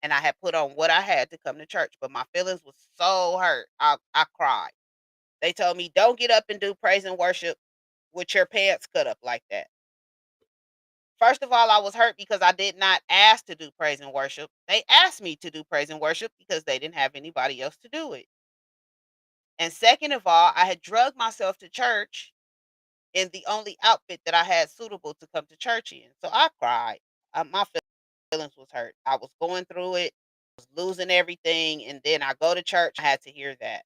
And I had put on what I had to come to church, but my feelings was so hurt. I cried. They told me, don't get up and do praise and worship with your pants cut up like that. First of all, I was hurt because I did not ask to do praise and worship. They asked me to do praise and worship because they didn't have anybody else to do it. And second of all, I had drugged myself to church in the only outfit that I had suitable to come to church in. So I cried. My feelings was hurt. I was going through it, was losing everything, and then I go to church. I had to hear that.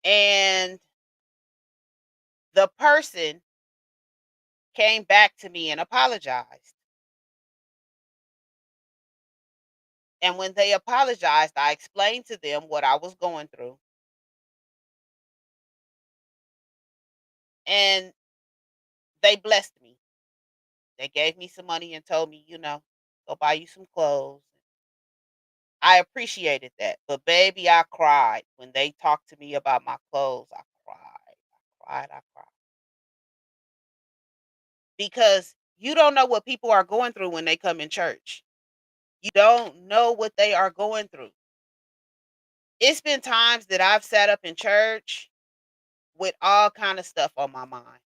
And the person came back to me and apologized. And when they apologized, I explained to them what I was going through. And they blessed me. They gave me some money and told me, go buy you some clothes. I appreciated that. But baby, I cried when they talked to me about my clothes. I cried. I cried. I cried. Because you don't know what people are going through when they come in church. You don't know what they are going through. It's been times that I've sat up in church with all kind of stuff on my mind.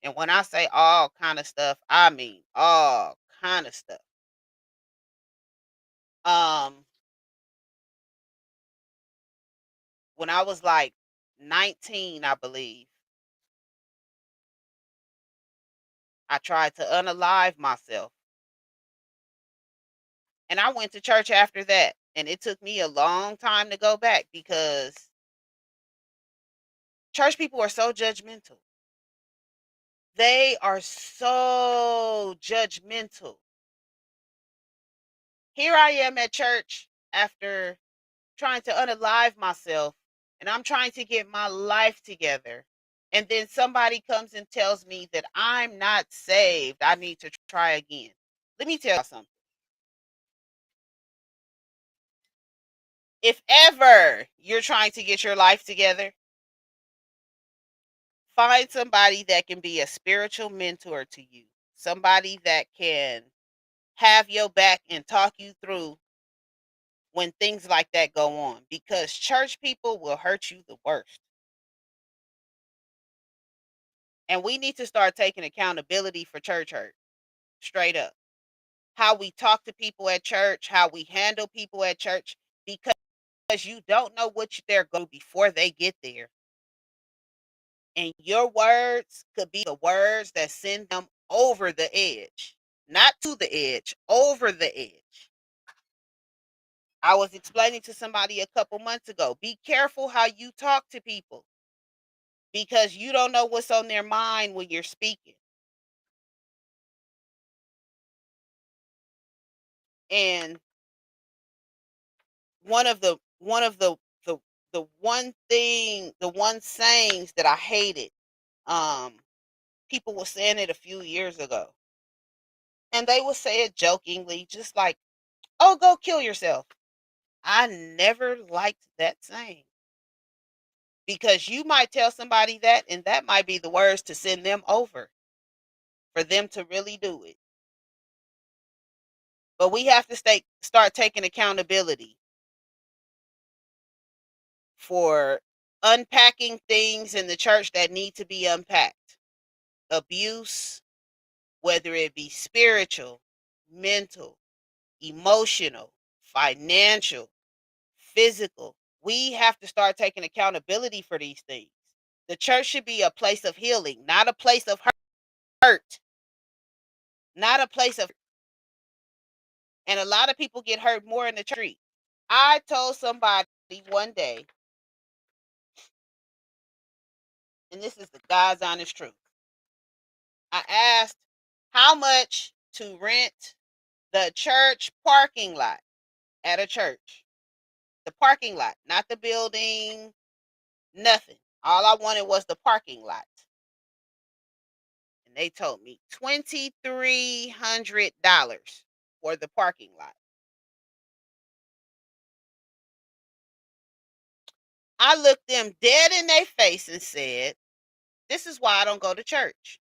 And when I say all kind of stuff, I mean all kind of stuff. Um, when I was like 19, I believe, I tried to unalive myself. And I went to church after that. And it took me a long time to go back because church people are so judgmental. They are so judgmental. Here I am at church after trying to unalive myself, and I'm trying to get my life together. And then somebody comes and tells me that I'm not saved. I need to try again. Let me tell you something. If ever you're trying to get your life together, find somebody that can be a spiritual mentor to you, somebody that can have your back and talk you through when things like that go on, because church people will hurt you the worst. And we need to start taking accountability for church hurt, straight up. How we talk to people at church, how we handle people at church, because you don't know what they're going before they get there. And your words could be the words that send them over the edge, not to the edge, over the edge. I was explaining to somebody a couple months ago, be careful how you talk to people because you don't know what's on their mind when you're speaking. And one of the the one thing, the one sayings that I hated, um, people were saying it a few years ago. And they would say it jokingly, just like, "Oh, go kill yourself." I never liked that saying because you might tell somebody that, and that might be the words to send them over for them to really do it. But we have to start taking accountability for unpacking things in the church that need to be unpacked. Abuse, whether it be spiritual, mental, emotional, financial, physical. We have to start taking accountability for these things. The church should be a place of healing, not a place of hurt, not a place of, and a lot of people get hurt more in the street. I told somebody one day, and this is the God's honest truth. I asked how much to rent the church parking lot at a church. The parking lot, not the building, nothing. All I wanted was the parking lot. And they told me $2,300 for the parking lot. I looked them dead in their face and said, "This is why I don't go to church.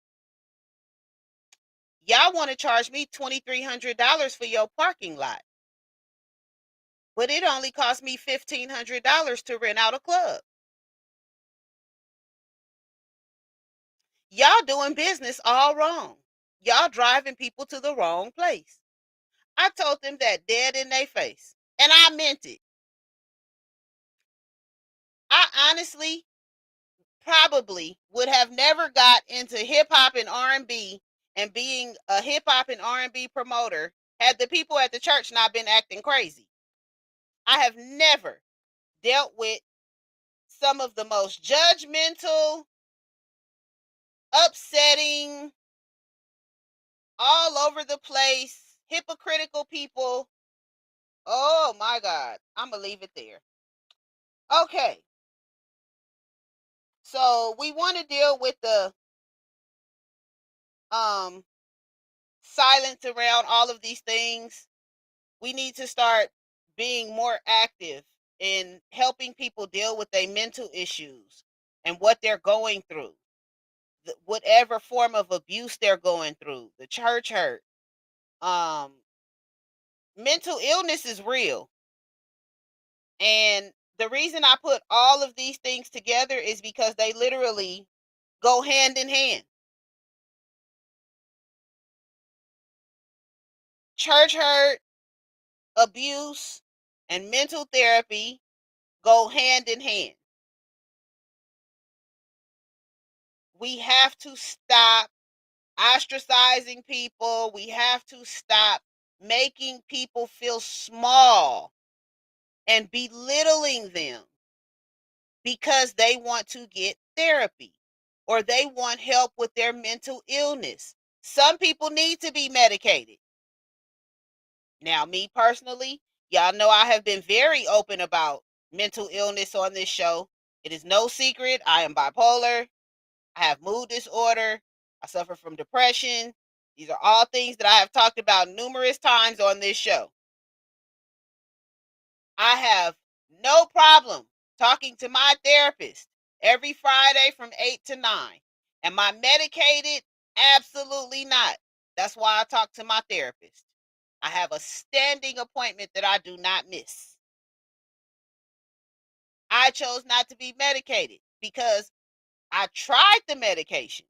Y'all want to charge me $2,300 for your parking lot, but it only cost me $1,500 to rent out a club. Y'all doing business all wrong. Y'all driving people to the wrong place." I told them that dead in their face, and I meant it. I honestly probably would have never got into hip hop and R&B and being a hip hop and R&B promoter had the people at the church not been acting crazy. I have never dealt with some of the most judgmental, upsetting, all over the place, hypocritical people. Oh my God. I'm going to leave it there. Okay. So we want to deal with the um silence around all of these things. We need to start being more active in helping people deal with their mental issues and what they're going through, whatever form of abuse they're going through, the church hurt. Um, Mental illness is real. And the reason I put all of these things together is because they literally go hand in hand. Church hurt, abuse, and mental therapy go hand in hand. We have to stop ostracizing people. We have to stop making people feel small and belittling them because they want to get therapy or they want help with their mental illness. Some people need to be medicated. Now, me personally, y'all know I have been very open about mental illness on this show. It is no secret. I am bipolar. I have mood disorder. I suffer from depression. These are all things that I have talked about numerous times on this show. I have no problem talking to my therapist every Friday from 8 to 9. Am I medicated? Absolutely not. That's why I talk to my therapist. I have a standing appointment that I do not miss. I chose not to be medicated because I tried the medication.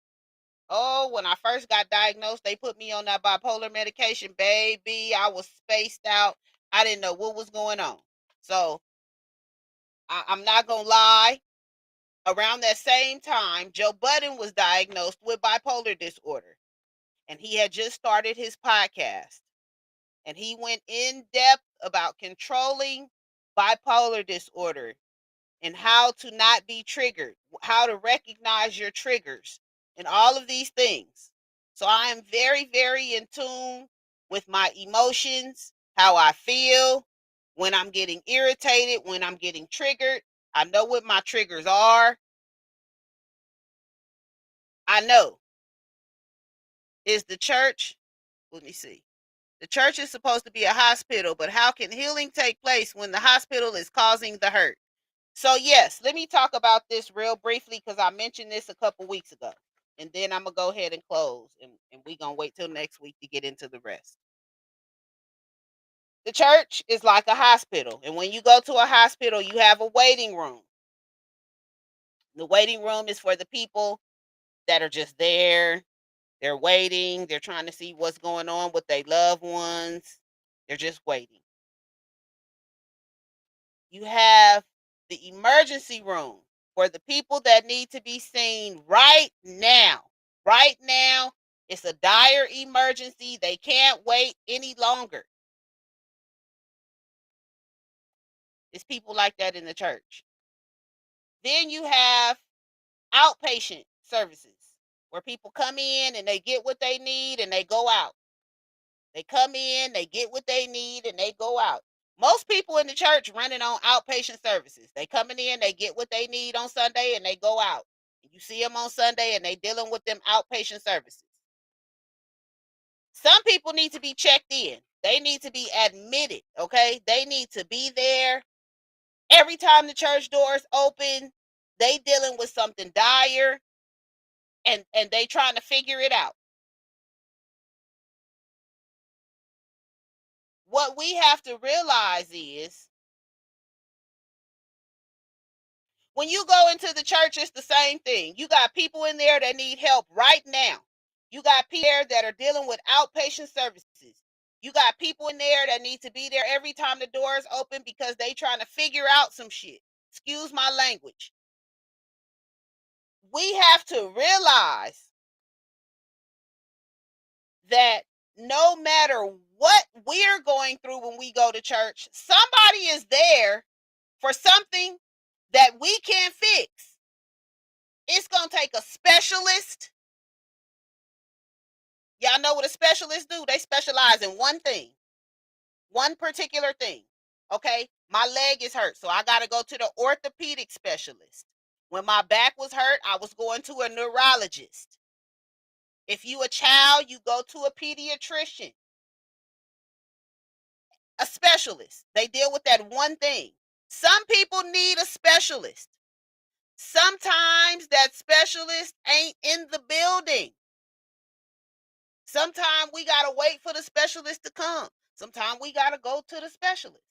Oh, when I first got diagnosed, they put me on that bipolar medication, baby. I was spaced out. I didn't know what was going on. So I'm not going to lie. Around that same time, Joe Budden was diagnosed with bipolar disorder. And he had just started his podcast. and he went in depth about controlling bipolar disorder and how to not be triggered, how to recognize your triggers, and all of these things. So I am very, very in tune with my emotions, how I feel when I'm getting irritated, when I'm getting triggered. I know what my triggers are. I know. Is the church, let me see. The church is supposed to be a hospital, but how can healing take place when the hospital is causing the hurt? So yes, let me talk about this real briefly because I mentioned this a couple weeks ago. And then I'm gonna go ahead and close, and we're gonna wait till next week to get into the rest. The church is like a hospital, and when you go to a hospital, you have a waiting room. The waiting room is for the people that are just there. They're waiting, they're trying to see what's going on with their loved ones. They're just waiting. You have the emergency room for the people that need to be seen right now. Right now, it's a dire emergency. They can't wait any longer. It's people like that in the church. Then you have outpatient services where people come in and they get what they need and they go out. They come in, they get what they need, and they go out. Most people in the church running on outpatient services. They coming in, they get what they need on Sunday, and they go out. You see them on Sunday, and they dealing with them outpatient services. Some people need to be checked in. They need to be admitted, okay? They need to be there. Every time the church doors open, they dealing with something dire, and they trying to figure it out. What we have to realize is when you go into the church, it's the same thing. You got people in there that need help right now. You got people there that are dealing with outpatient services. You got people in there that need to be there every time the doors open because they trying to figure out some shit. Excuse my language. We have to realize that no matter what we're going through when we go to church, somebody is there for something that we can't fix. It's going to take a specialist. Y'all know what a specialist do? They specialize in one thing, one particular thing. Okay, my leg is hurt, so I got to go to the orthopedic specialist. When my back was hurt, I was going to a neurologist. If you a child, you go to a pediatrician, a specialist. They deal with that one thing. Some people need a specialist. Sometimes that specialist ain't in the building. Sometimes we got to wait for the specialist to come. Sometimes we got to go to the specialist.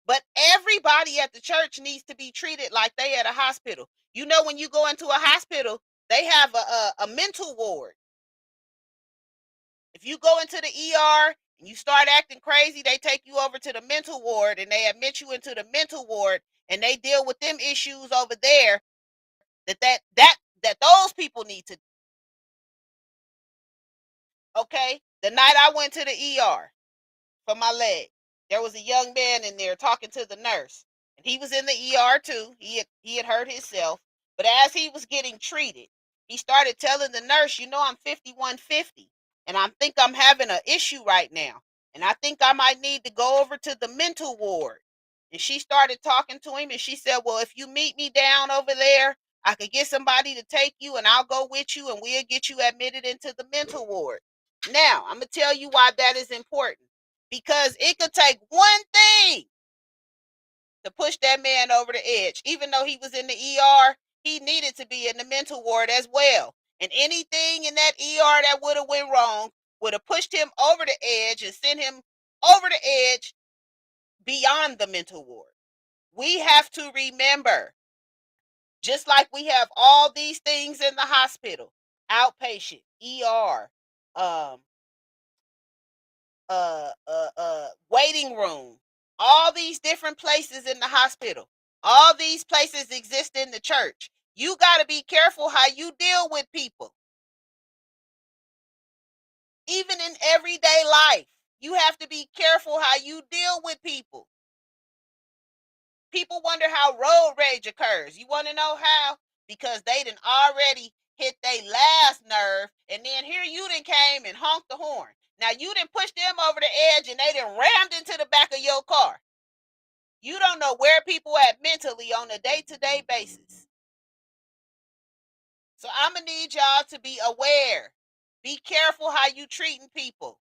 But everybody at the church needs to be treated like they at a hospital. You know, when you go into a hospital, they have a mental ward. If you go into the ER and you start acting crazy, they take you over to the mental ward and they admit you into the mental ward and they deal with them issues over there that those people need to. Okay, the night I went to the ER for my leg, there was a young man in there talking to the nurse, and he was in the ER too. He had hurt himself, but as he was getting treated, he started telling the nurse, "You know, I'm 5150, and I think I'm having an issue right now, and I think I might need to go over to the mental ward." And she started talking to him, and she said, "Well, if you meet me down over there, I could get somebody to take you, and I'll go with you, and we'll get you admitted into the mental ward." Now, I'm gonna tell you why that is important. Because it could take one thing to push that man over the edge. Even though he was in the ER, he needed to be in the mental ward as well. And anything in that ER that would have went wrong would have pushed him over the edge and sent him over the edge beyond the mental ward. We have to remember, just like we have all these things in the hospital, outpatient, ER, um, waiting room, all these different places in the hospital, all these places exist in the church. You got to be careful how you deal with people, even in everyday life. You have to be careful how you deal with people. People wonder how road rage occurs. You want to know how? Because they done already hit their last nerve, and then here you done came and honked the horn. Now you done pushed them over the edge, and they done rammed into the back of your car. You don't know where people at mentally on a day-to-day basis. So I'm gonna need y'all to be aware. Be careful how you treating people.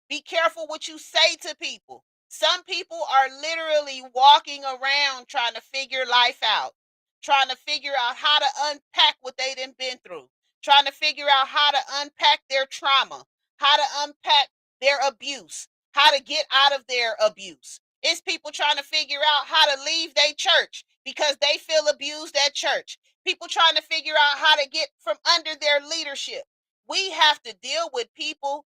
Be careful what you say to people. Some people are literally walking around trying to figure life out, trying to figure out how to unpack what they done been through, trying to figure out how to unpack their trauma, how to unpack their abuse, how to get out of their abuse. It's people trying to figure out how to leave their church because they feel abused at church. People trying to figure out how to get from under their leadership. We have to deal with people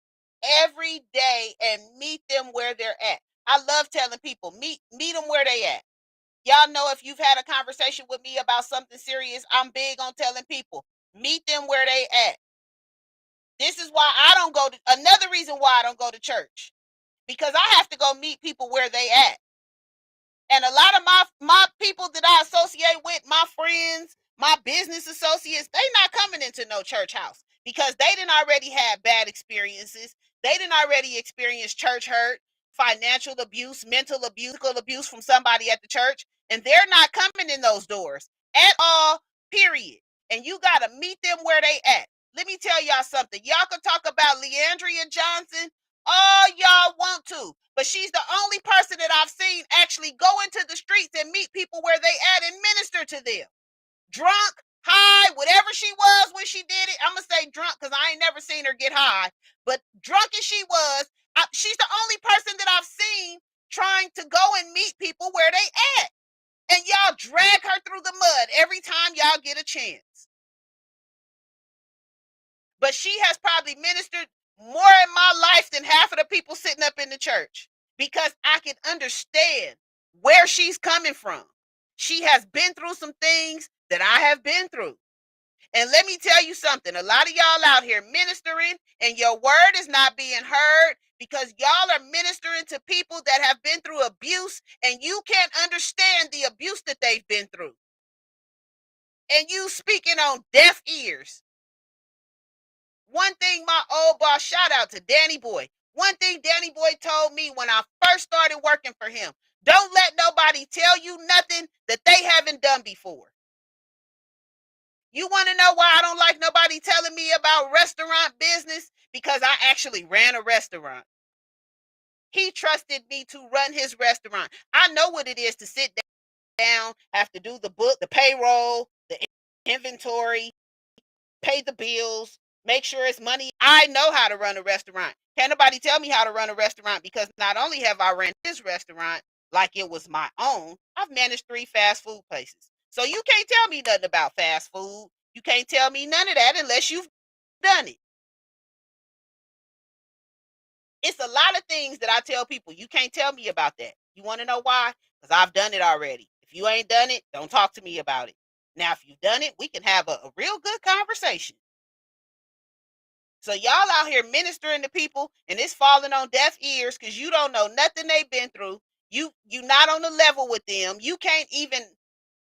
every day and meet them where they're at. I love telling people, meet them where they at. Y'all know if you've had a conversation with me about something serious, I'm big on telling people, meet them where they at. This is why I don't go to, another reason why I don't go to church, because I have to go meet people where they at. And a lot of my people that I associate with, my friends, my business associates, they not coming into no church house because they didn't already have bad experiences. They didn't already experience church hurt, financial abuse, mental abuse, physical abuse from somebody at the church, and they're not coming in those doors at all, period. And you got to meet them where they at. Let me tell y'all something. Y'all can talk about Leandria Johnson all y'all want to, but she's the only person that I've seen actually go into the streets and meet people where they at and minister to them. Drunk, high, whatever she was when she did it. I'm gonna say drunk because I ain't never seen her get high, but drunk as she was, she's the only person that I've seen trying to go and meet people where they at. And y'all drag her through the mud every time y'all get a chance. But she has probably ministered more in my life than half of the people sitting up in the church because I can understand where she's coming from. She has been through some things that I have been through. And let me tell you something, a lot of y'all out here ministering and your word is not being heard because y'all are ministering to people that have been through abuse and you can't understand the abuse that they've been through. And you speaking on deaf ears. One thing my old boss, shout out to Danny Boy. One thing Danny Boy told me when I first started working for him, don't let nobody tell you nothing that they haven't done before. You want to know why I don't like nobody telling me about restaurant business? Because I actually ran a restaurant. He trusted me to run his restaurant. I know what it is to sit down, have to do the book, the payroll, the inventory, pay the bills, make sure it's money. I know how to run a restaurant. Can't nobody tell me how to run a restaurant because not only have I ran his restaurant like it was my own, I've managed 3 fast food places. So you can't tell me nothing about fast food. You can't tell me none of that unless you've done it. It's a lot of things that I tell people. You can't tell me about that. You want to know why? Because I've done it already. If you ain't done it, don't talk to me about it. Now, if you've done it, we can have a real good conversation. So y'all out here ministering to people and it's falling on deaf ears because you don't know nothing they've been through. You not on the level with them. You can't even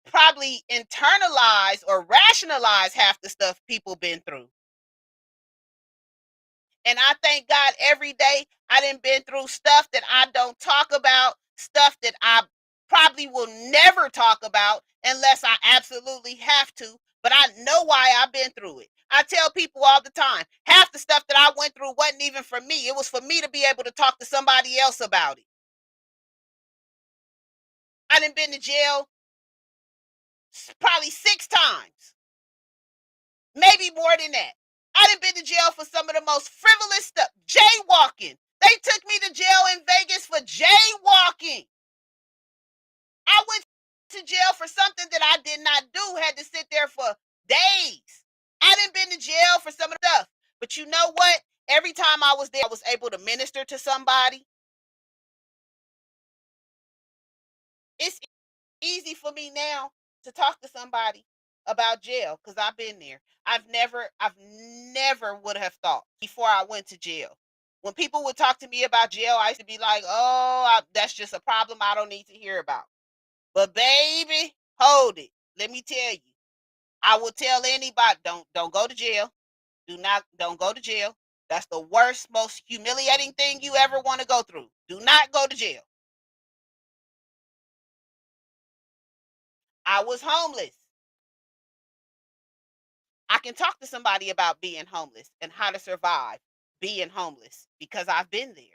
probably internalize or rationalize half the stuff people been through. And I thank God every day I done been through stuff that I don't talk about, stuff that I probably will never talk about unless I absolutely have to. But I know why I've been through it. I tell people all the time, half the stuff that I went through wasn't even for me. It was for me to be able to talk to somebody else about it. I done been to jail probably 6 times, maybe more than that. I done been to jail for some of the most frivolous stuff. Jaywalking. They took me to jail in Vegas for jaywalking. I went to jail for something that I did not do, had to sit there for days. I done been to jail for some of the stuff. But you know what? Every time I was there, I was able to minister to somebody. It's easy for me now to talk to somebody about jail because I've been there. I've never would have thought before I went to jail. When people would talk to me about jail, I used to be like, oh, that's just a problem I don't need to hear about. But baby, hold it. Let me tell you. I will tell anybody, don't go to jail. Don't go to jail. That's the worst, most humiliating thing you ever want to go through. Do not go to jail. I was homeless. I can talk to somebody about being homeless and how to survive being homeless because I've been there.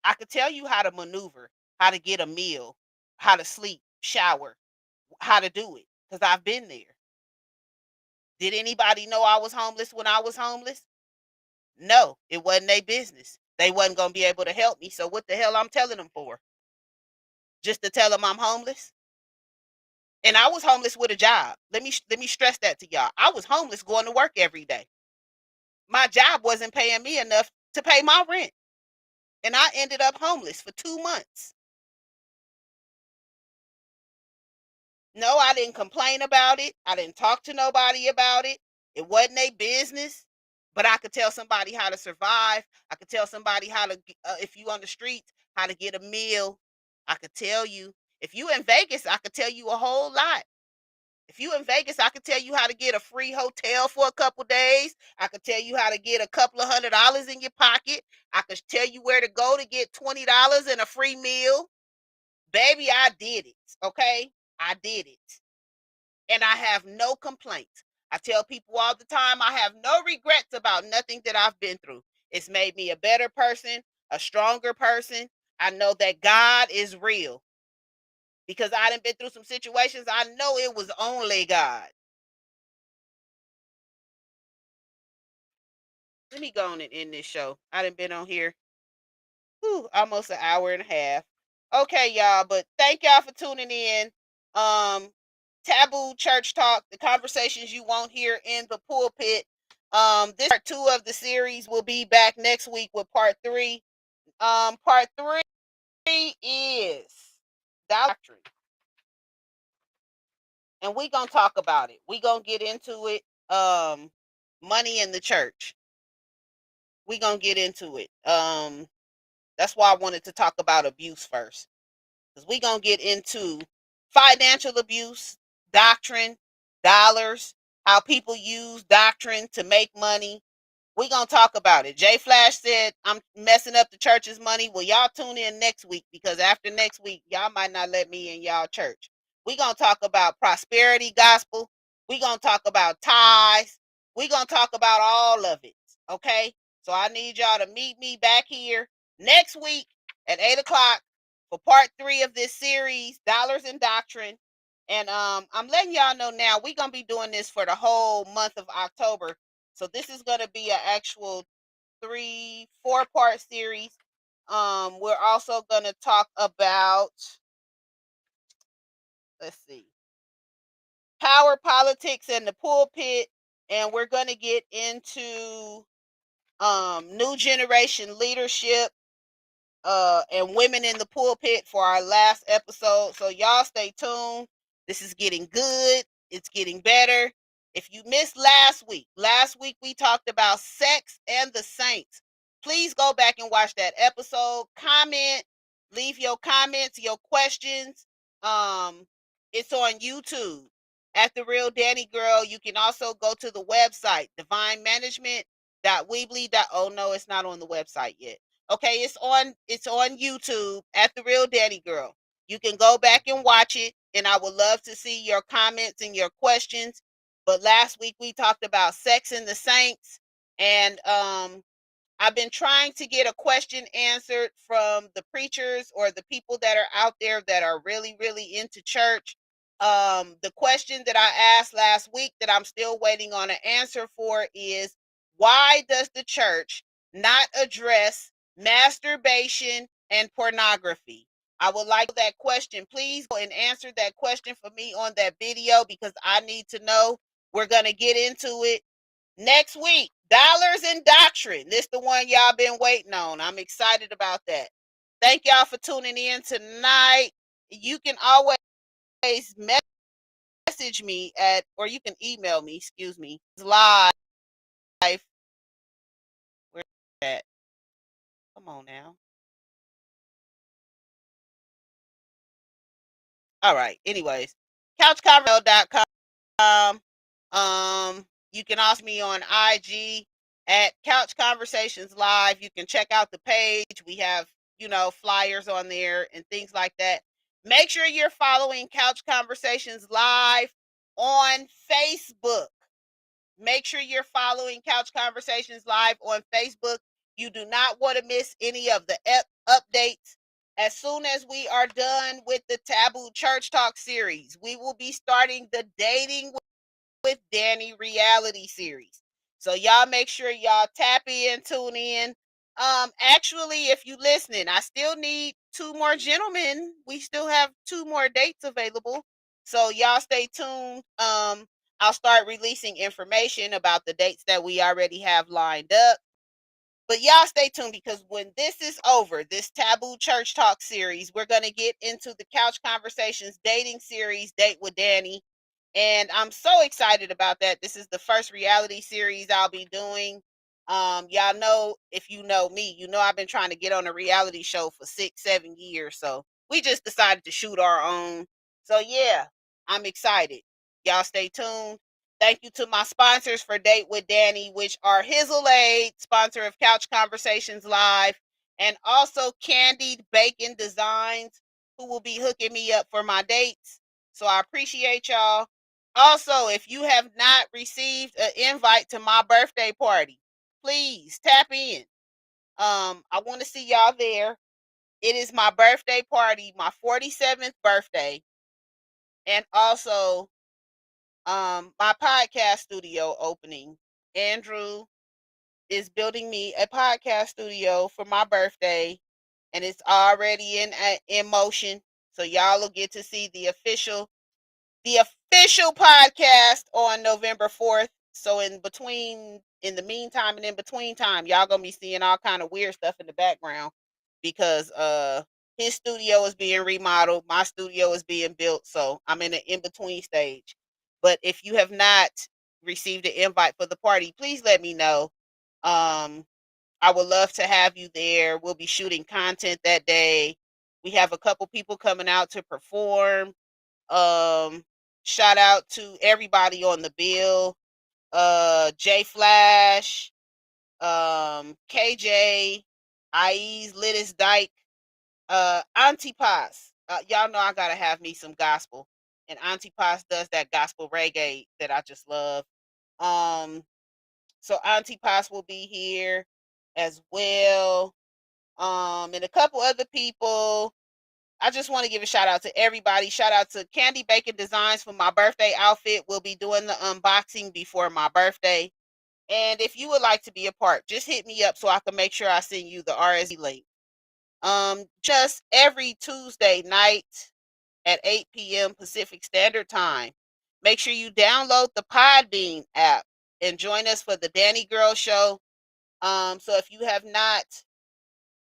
I could tell you how to maneuver, how to get a meal, how to sleep, shower, how to do it because I've been there. Did anybody know I was homeless when I was homeless? No, it wasn't their business. They wasn't going to be able to help me. So what the hell I'm telling them for? Just to tell them I'm homeless? And I was homeless with a job. Let me stress that to y'all. I was homeless going to work every day. My job wasn't paying me enough to pay my rent. And I ended up homeless for 2 months. No, I didn't complain about it. I didn't talk to nobody about it. It wasn't a business. But I could tell somebody how to survive. I could tell somebody how to, if you on the streets, how to get a meal. I could tell you. If you in Vegas, I could tell you a whole lot. If you in Vegas, I could tell you how to get a free hotel for a couple days. I could tell you how to get a couple of $100 in your pocket. I could tell you where to go to get $20 and a free meal. Baby, I did it. Okay? I did it. And I have no complaints. I tell people all the time, I have no regrets about nothing that I've been through. It's made me a better person, a stronger person. I know that God is real because I done been through some situations. I know it was only God. Let me go on and end this show. I done been on here almost an hour and a half. Okay, y'all, but thank y'all for tuning in. Um, Taboo Church Talk, the conversations you won't hear in the pulpit. This part 2 of the series will be back next week with part 3. Part 3 is doctrine. And we gonna talk about it. We gonna get into it. Money in the church. We gonna get into it. That's why I wanted to talk about abuse first. Because we're going to get into financial abuse, doctrine, dollars, how people use doctrine to make money. We're going to talk about it. Jay Flash said, I'm messing up the church's money. Well, y'all tune in next week because after next week, y'all might not let me in y'all church. We're going to talk about prosperity gospel. We're going to talk about tithes. We're going to talk about all of it. Okay? So I need y'all to meet me back here next week at 8 o'clock for part 3 of this series, Dollars and Doctrine. And I'm letting y'all know now, we're going to be doing this for the whole month of October. So this is going to be an actual 4-part series. We're also going to talk about, let's see, power politics and the pulpit. And we're going to get into new generation leadership and women in the pulpit for our last episode. So y'all stay tuned. This is getting good. It's getting better. If you missed last week we talked about sex and the saints. Please go back and watch that episode. Comment, leave your comments, your questions. It's on YouTube at The Real Danni Gyrl. You can also go to the website, divinemanagement.weebly. Oh no, it's not on the website yet. Okay, it's on YouTube at The Real Danni Gyrl. You can go back and watch it, and I would love to see your comments and your questions. But last week we talked about sex and the saints, and I've been trying to get a question answered from the preachers or the people that are out there that are really, really into church. The question that I asked last week that I'm still waiting on an answer for is, why does the church not address masturbation and pornography? I would like that question. Please go and answer that question for me on that video because I need to know. We're going to get into it next week. Dollars and Doctrine. This the one y'all been waiting on. I'm excited about that. Thank y'all for tuning in tonight. You can always message me at, or you can email me, live chat. Come on now. All right. Anyways, couchconversation.com. You can also me on IG at Couch Conversations Live. You can check out the page. We have, flyers on there and things like that. Make sure you're following Couch Conversations Live on Facebook. Make sure you're following Couch Conversations Live on Facebook. You do not want to miss any of the updates. As soon as we are done with the Taboo Church Talk series, we will be starting the Dating with Danni reality series. So y'all make sure y'all tap in, tune in. Actually, if you listening, I still need 2 more gentlemen. We still have 2 more dates available. So y'all stay tuned. I'll start releasing information about the dates that we already have lined up. But y'all stay tuned, because when this is over, this Taboo Church Talk series, we're going to get into the Couch Conversations dating series, Date with Danni. And I'm so excited about that. This is the first reality series I'll be doing. Y'all know, if you know me, I've been trying to get on a reality show for 6-7 years. So we just decided to shoot our own. So yeah, I'm excited. Y'all stay tuned. Thank you to my sponsors for Date with Danni, which are Hizzle, sponsor of Couch Conversations Live, and also Candied Bacon Designs, who will be hooking me up for my dates. So I appreciate y'all. Also, if you have not received an invite to my birthday party, please tap in. I want to see y'all there. It is my birthday party, my 47th birthday, and also my podcast studio opening. Andrew is building me a podcast studio for my birthday, and it's already in motion. So y'all will get to see the official podcast on November 4th. So in the meantime and in between time, y'all gonna be seeing all kind of weird stuff in the background, because his studio is being remodeled, my studio is being built, so I'm in an in-between stage. But if you have not received an invite for the party, please let me know. I would love to have you there. We'll be shooting content that day. We have a couple people coming out to perform. Um, Shout out to everybody on the bill. J Flash, KJ, IE's Littest Dyke, Antipas. Y'all know I gotta have me some gospel. And Antipas does that gospel reggae that I just love. Um, so Antipas will be here as well. And a couple other people. I just want to give a shout out to everybody. Shout out to Candy Bacon Designs for my birthday outfit. We'll be doing the unboxing before my birthday. And if you would like to be a part, just hit me up so I can make sure I send you the RSV link. Just every Tuesday night at 8 p.m. Pacific Standard Time. Make sure you download the Podbean app and join us for the Danni Gyrl Show. So if you have not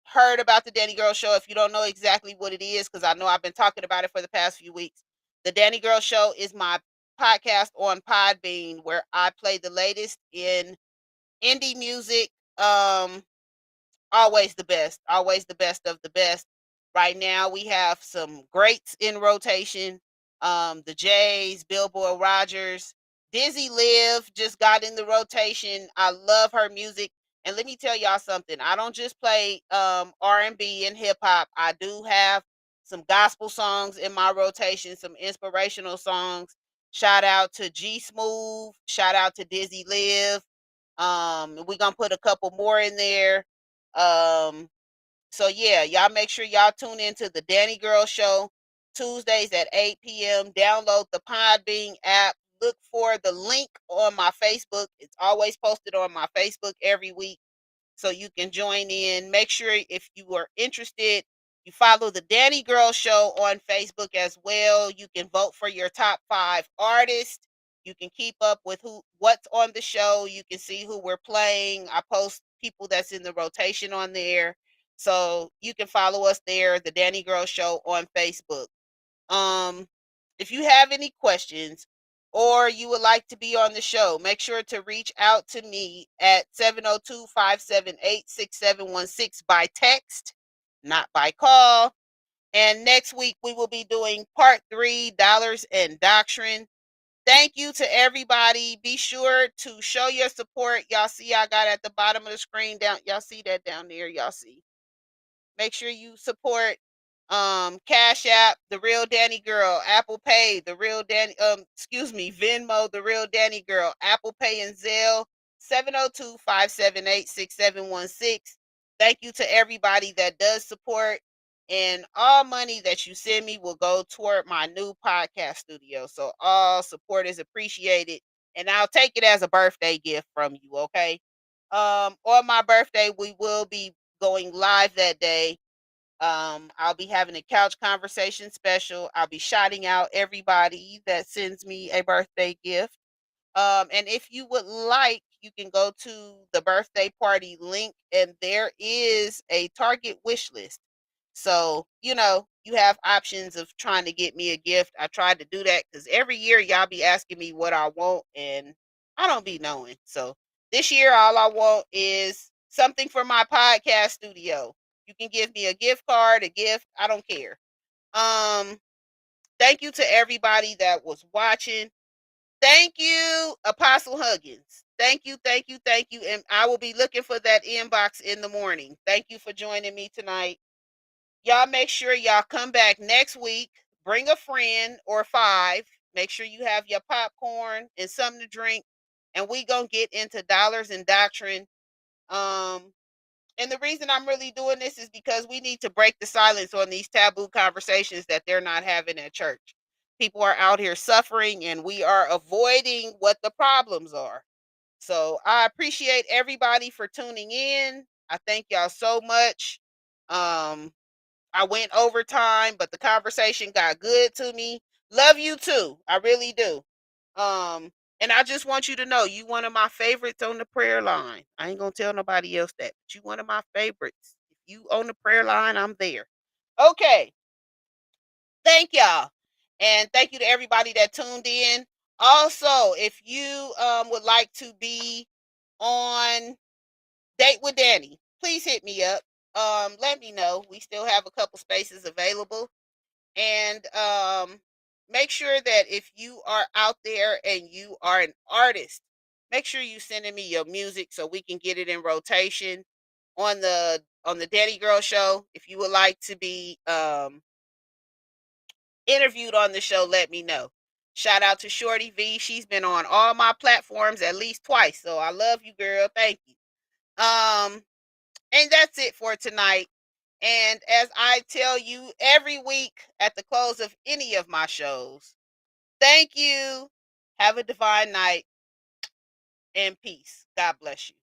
heard about the Danni Gyrl Show, if you don't know exactly what it is, because I know I've been talking about it for the past few weeks, the Danni Gyrl Show is my podcast on Podbean, where I play the latest in indie music. Always the best of the best. Right now we have some greats in rotation. The Jays, Billboard Rogers, Dizzy Live just got in the rotation. I love her music. And let me tell y'all something. I don't just play R&B and hip hop. I do have some gospel songs in my rotation, some inspirational songs. Shout out to G Smooth, shout out to Dizzy Live. We're gonna put a couple more in there. Um, so yeah, y'all make sure y'all tune into the Danni Gyrl Show Tuesdays at 8 p.m. Download the Podbean app. Look for the link on my Facebook. It's always posted on my Facebook every week, so you can join in. Make sure, if you are interested, you follow the Danni Gyrl Show on Facebook as well. You can vote for your top 5 artists. You can keep up with what's on the show. You can see who we're playing. I post people that's in the rotation on there. So you can follow us there, the Danni Gyrl Show on Facebook. Um, if you have any questions, or you would like to be on the show, make sure to reach out to me at 702-578-6716 by text, not by call. And next week we will be doing part 3, Dollars and Doctrine. Thank you to everybody. Be sure to show your support. Y'all see I got at the bottom of the screen down. Y'all see that down there? Y'all see. Make sure you support Cash App, The Real Danni Gyrl, Apple Pay, The Real Danni, Venmo, The Real Danni Gyrl, Apple Pay and Zelle, 702-578-6716. Thank you to everybody that does support. And all money that you send me will go toward my new podcast studio. So all support is appreciated. And I'll take it as a birthday gift from you, okay? On my birthday, we will be going live that day. I'll be having a couch conversation special. I'll be shouting out everybody that sends me a birthday gift. And if you would like, you can go to the birthday party link, and there is a Target wish list. So, you have options of trying to get me a gift. I tried to do that because every year y'all be asking me what I want, and I don't be knowing. So this year, all I want is something for my podcast studio. You can give me a gift card, a gift. I don't care. Thank you to everybody that was watching. Thank you, Apostle Huggins. Thank you, thank you, thank you. And I will be looking for that inbox in the morning. Thank you for joining me tonight. Y'all make sure y'all come back next week. Bring a friend or 5. Make sure you have your popcorn and something to drink. And we gonna get into Dollars and Doctrine. And the reason I'm really doing this is because we need to break the silence on these taboo conversations that they're not having at church. People are out here suffering, and we are avoiding what the problems are. So I appreciate everybody for tuning in. I thank y'all so much. I went overtime, but the conversation got good to me. Love you too. I really do. And I just want you to know you one of my favorites on the prayer line. I ain't gonna tell nobody else that, but you one of my favorites. If you on the prayer line, I'm there. Okay. Thank y'all. And thank you to everybody that tuned in. Also, if you would like to be on Date with Danni, please hit me up. Let me know. We still have a couple spaces available. And make sure that if you are out there and you are an artist, make sure you sending me your music so we can get it in rotation on the Danni Gyrl show. If you would like to be interviewed on the show, let me know. Shout out to Shorty V. She's been on all my platforms at least twice. So I love you, girl. Thank you. And that's it for tonight. And as I tell you every week at the close of any of my shows, thank you. Have a divine night and peace. God bless you.